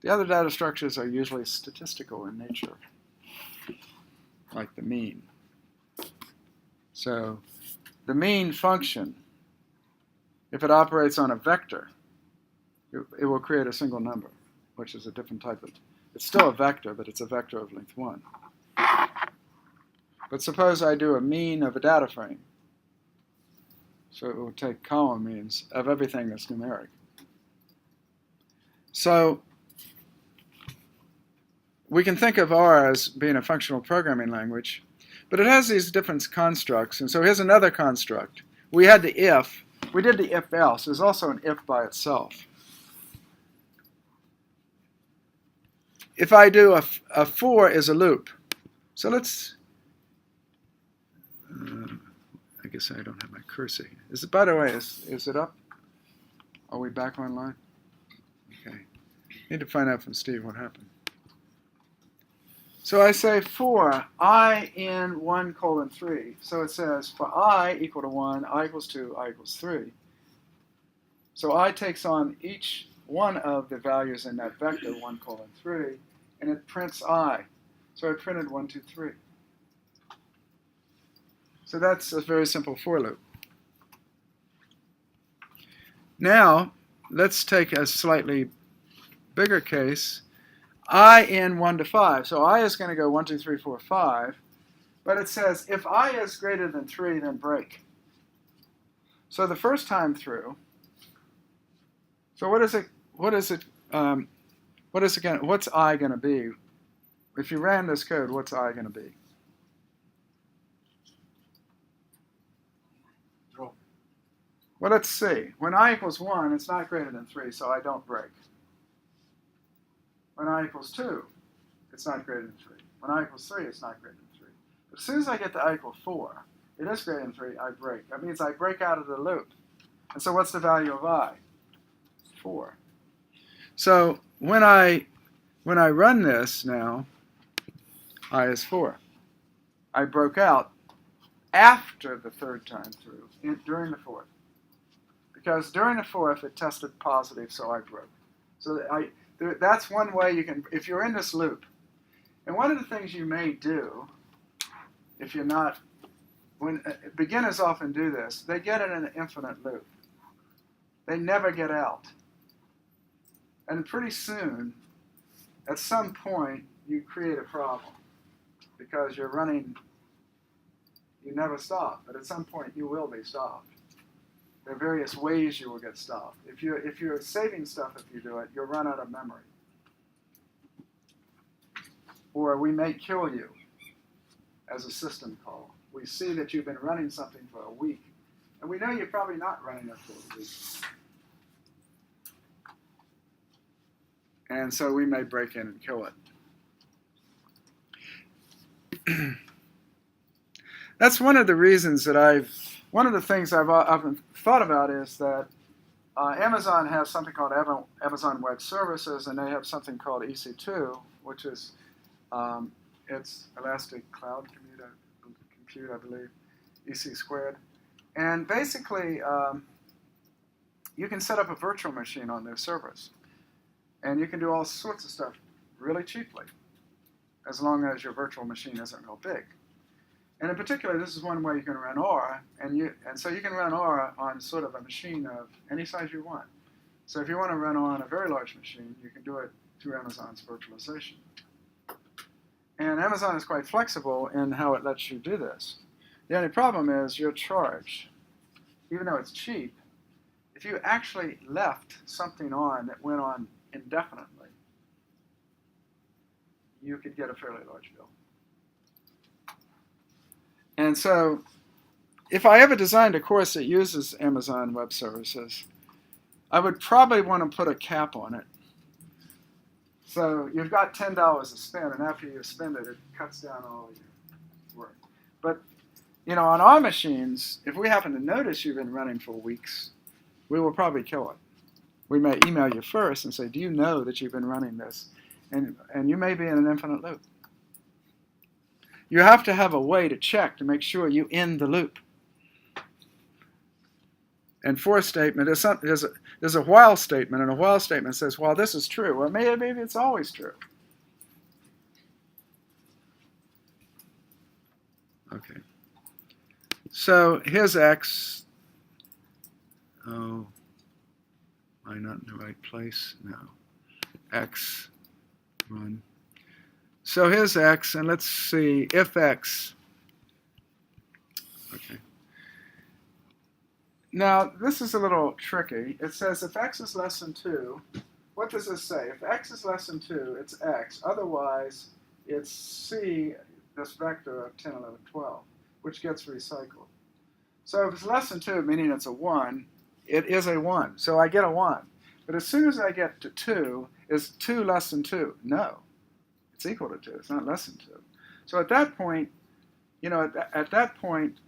other data structures are usually statistical in nature, like the mean. So the mean function, if it operates on a vector, it will create a single number, which is a different type of, it's still a vector, but it's a vector of length 1. But suppose I do a mean of a data frame. So it will take column means of everything that's numeric. So we can think of R as being a functional programming language, but it has these different constructs. And so here's another construct. We had the if. We did the if else. There's also an if by itself. If I do a for is a loop. So let's, I guess I don't have my cursor. Is it, by the way, is it up? Are we back online? Okay. Need to find out from Steve what happened. So I say for I in 1 colon 3. So it says for I equal to 1, I equals 2, I equals 3. So I takes on each one of the values in that vector, 1 colon 3, and it prints I. So I printed 1, 2, 3. So that's a very simple for loop. Now, let's take a slightly bigger case. I in 1 to 5. So I is going to go 1, 2, 3, 4, 5. But it says if I is greater than 3, then break. So the first time through, so what's I going to be? If you ran this code, what's I going to be? Draw. Well, let's see. When I equals 1, it's not greater than 3, so I don't break. When I equals 2, it's not greater than 3. When I equals 3, it's not greater than 3. But as soon as I get to I equal 4, it is greater than 3, I break. That means I break out of the loop. And so what's the value of I? 4. So when I run this now, I is 4. I broke out after the third time through, during the fourth. Because during the fourth, it tested positive, so I broke. So that's one way you can, if you're in this loop. And one of the things you may do, if you're not, when beginners often do this, they get in an infinite loop. They never get out. And pretty soon, at some point, you create a problem. Because you're running, you never stop, but at some point you will be stopped. There are various ways you will get stopped. If you're saving stuff, if you do it, you'll run out of memory. Or we may kill you as a system call. We see that you've been running something for a week, And we know you're probably not running it for a week. And so we may break in and kill it. That's one of the reasons that one of the things I've often thought about is that Amazon has something called Amazon Web Services, and they have something called EC2, which is it's Elastic Cloud Compute, I believe, EC squared. And basically, you can set up a virtual machine on their servers. And you can do all sorts of stuff really cheaply, as long as your virtual machine isn't real big. And in particular, this is one way you can run Aura, and so you can run Aura on sort of a machine of any size you want. So if you want to run Aura on a very large machine, you can do it through Amazon's virtualization. And Amazon is quite flexible in how it lets you do this. The only problem is your charge. Even though it's cheap, if you actually left something on that went on indefinitely, you could get a fairly large bill. And so, if I ever designed a course that uses Amazon Web Services, I would probably want to put a cap on it. So you've got $10 to spend, and after you spend it, it cuts down all your work. But on our machines, if we happen to notice you've been running for weeks, we will probably kill it. We may email you first and say, do you know that you've been running this? And you may be in an infinite loop. You have to have a way to check to make sure you end the loop. And for statement, there's a while statement, and a while statement says, well, this is true. Well, maybe it's always true. Okay. So here's x. Oh, am I not in the right place? No. X, run. So here's x, and let's see if x. Okay. Now, this is a little tricky. It says if x is less than 2, what does this say? If x is less than 2, it's x. Otherwise, it's c, this vector of 10, 11, 12, which gets recycled. So if it's less than 2, meaning it's a 1, it is a 1. So I get a 1. But as soon as I get to 2, is 2 less than 2? No. It's equal to 2. It's not less than 2. So at that point, at that point,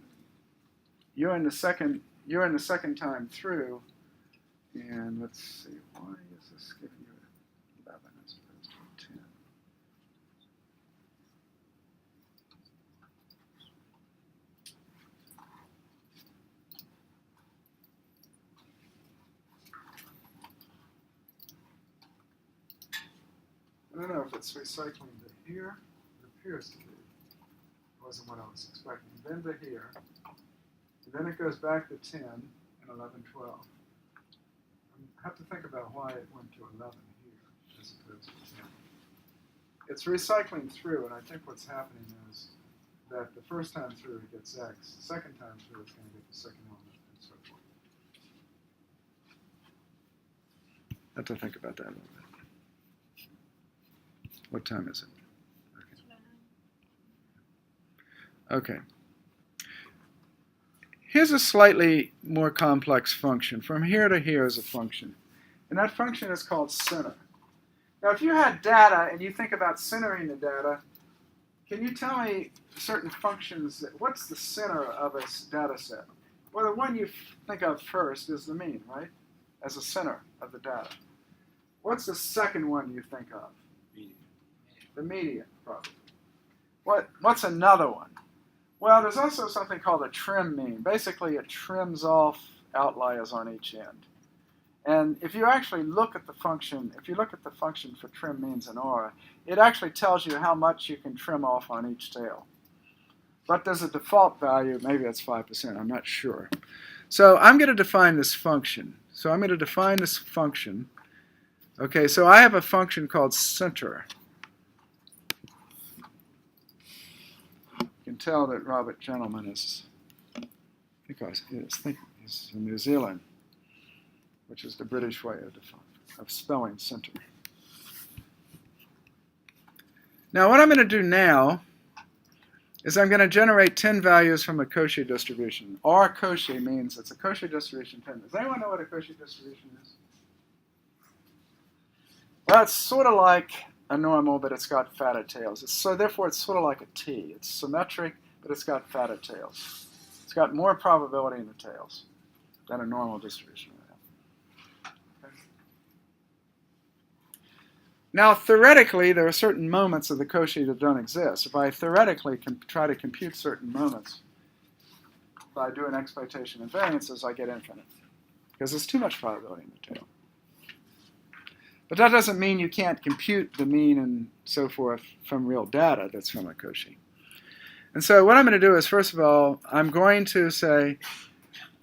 you're in the second time through. And let's see, why is this giving you 11 as opposed to 10? I don't know if it's recycling to here. It appears to be. It wasn't what I was expecting. Then to here. And then it goes back to 10 and 11, 12. I have to think about why it went to 11 here as opposed to 10. It's recycling through, and I think what's happening is that the first time through it gets x. The second time through it's going to get the second element, and so forth. I have to think about that a little bit. What time is it? Okay. Here's a slightly more complex function. From here to here is a function. And that function is called center. Now, if you had data and you think about centering the data, can you tell me certain functions? What's the center of a data set? Well, the one you think of first is the mean, right? As a center of the data. What's the second one you think of? The median, probably. What's another one? Well, there's also something called a trim mean. Basically, it trims off outliers on each end. And if you actually look at the function, for trim means in Aura, it actually tells you how much you can trim off on each tail. But there's a default value, maybe it's 5%, I'm not sure. So I'm going to define this function. Okay, so I have a function called center. You can tell that Robert Gentleman is in New Zealand, which is the British way of spelling center. Now, what I'm going to do now is I'm going to generate 10 values from a Cauchy distribution. R Cauchy means it's a Cauchy distribution 10. Does anyone know what a Cauchy distribution is? Well, it's sort of like a normal, but it's got fatted tails. So therefore, it's sort of like a T. It's symmetric, but it's got fatted tails. It's got more probability in the tails than a normal distribution would have. Okay. Now, theoretically, there are certain moments of the Cauchy that don't exist. If I theoretically can try to compute certain moments by doing exploitation and variances, I get infinite, because there's too much probability in the tail. But that doesn't mean you can't compute the mean and so forth from real data that's from a Cauchy. And so what I'm going to do is, first of all, I'm going to say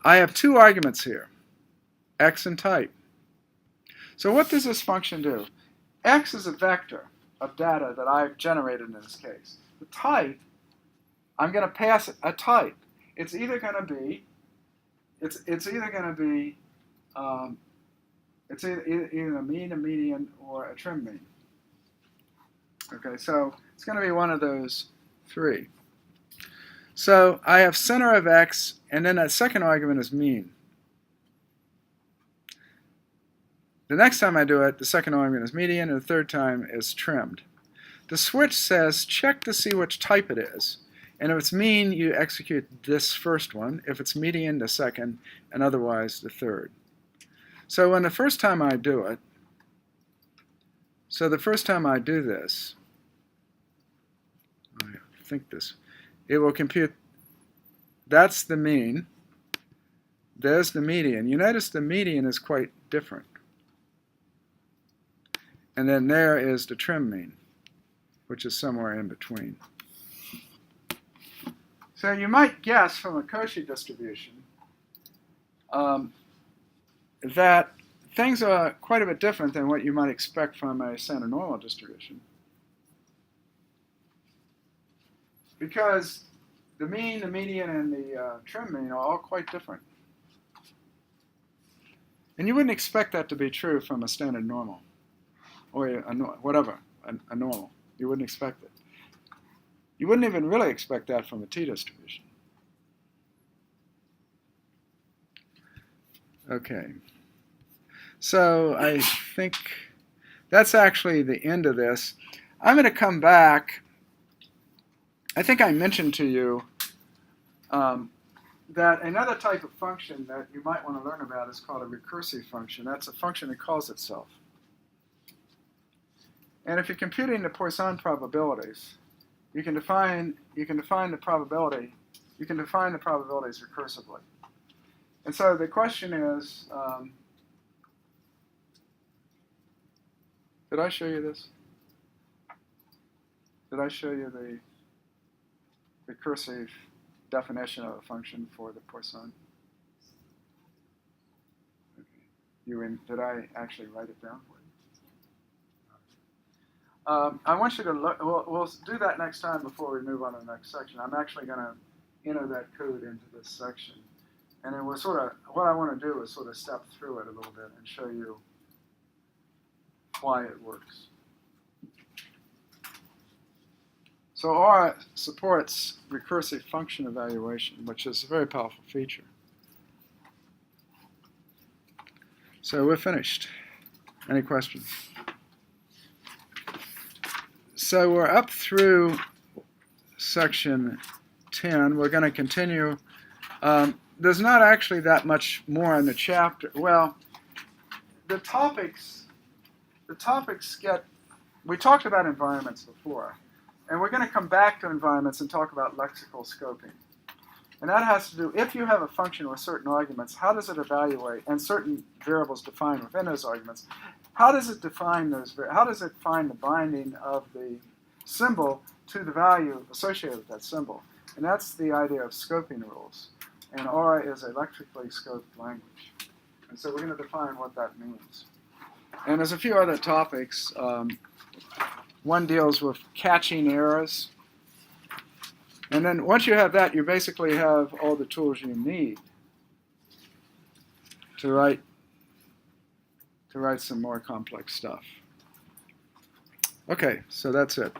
I have two arguments here, x and type. So what does this function do? X is a vector of data that I've generated in this case. The type, I'm going to pass a type. It's either going to be, it's either a mean, a median, or a trim mean. Okay, so it's going to be one of those three. So I have center of x, and then that second argument is mean. The next time I do it, the second argument is median, and the third time is trimmed. The switch says check to see which type it is. And if it's mean, you execute this first one. If it's median, the second, and otherwise the third. So when the first time I do it, so the first time I do this, I think this, it will compute, that's the mean, there's the median. You notice the median is quite different. And then there is the trim mean, which is somewhere in between. So you might guess from a Cauchy distribution that things are quite a bit different than what you might expect from a standard normal distribution. Because the mean, the median, and the trim mean are all quite different. And you wouldn't expect that to be true from a standard normal, or a normal. You wouldn't expect it. You wouldn't even really expect that from a t distribution. Okay. So I think that's actually the end of this. I'm going to come back. I think I mentioned to you that another type of function that you might want to learn about is called a recursive function. That's a function that calls itself. And if you're computing the Poisson probabilities, you can define the probabilities recursively. And so the question is, did I show you this? Did I show you the recursive definition of a function for the Poisson? Okay. Did I actually write it down for you? I want you to look. We'll do that next time before we move on to the next section. I'm actually going to enter that code into this section. And then what I want to do is sort of step through it a little bit and show you why it works. So R supports recursive function evaluation, which is a very powerful feature. So we're finished. Any questions? So we're up through section 10. We're going to continue. There's not actually that much more in the chapter. Well, the topics get, we talked about environments before, and we're going to come back to environments and talk about lexical scoping. And that has to do, if you have a function with certain arguments, how does it evaluate, and certain variables defined within those arguments, how does it define those, how does it find the binding of the symbol to the value associated with that symbol? And that's the idea of scoping rules. And R is a electrically scoped language. And so we're going to define what that means. And there's a few other topics. One deals with catching errors. And then once you have that, you basically have all the tools you need to write some more complex stuff. Okay, so that's it.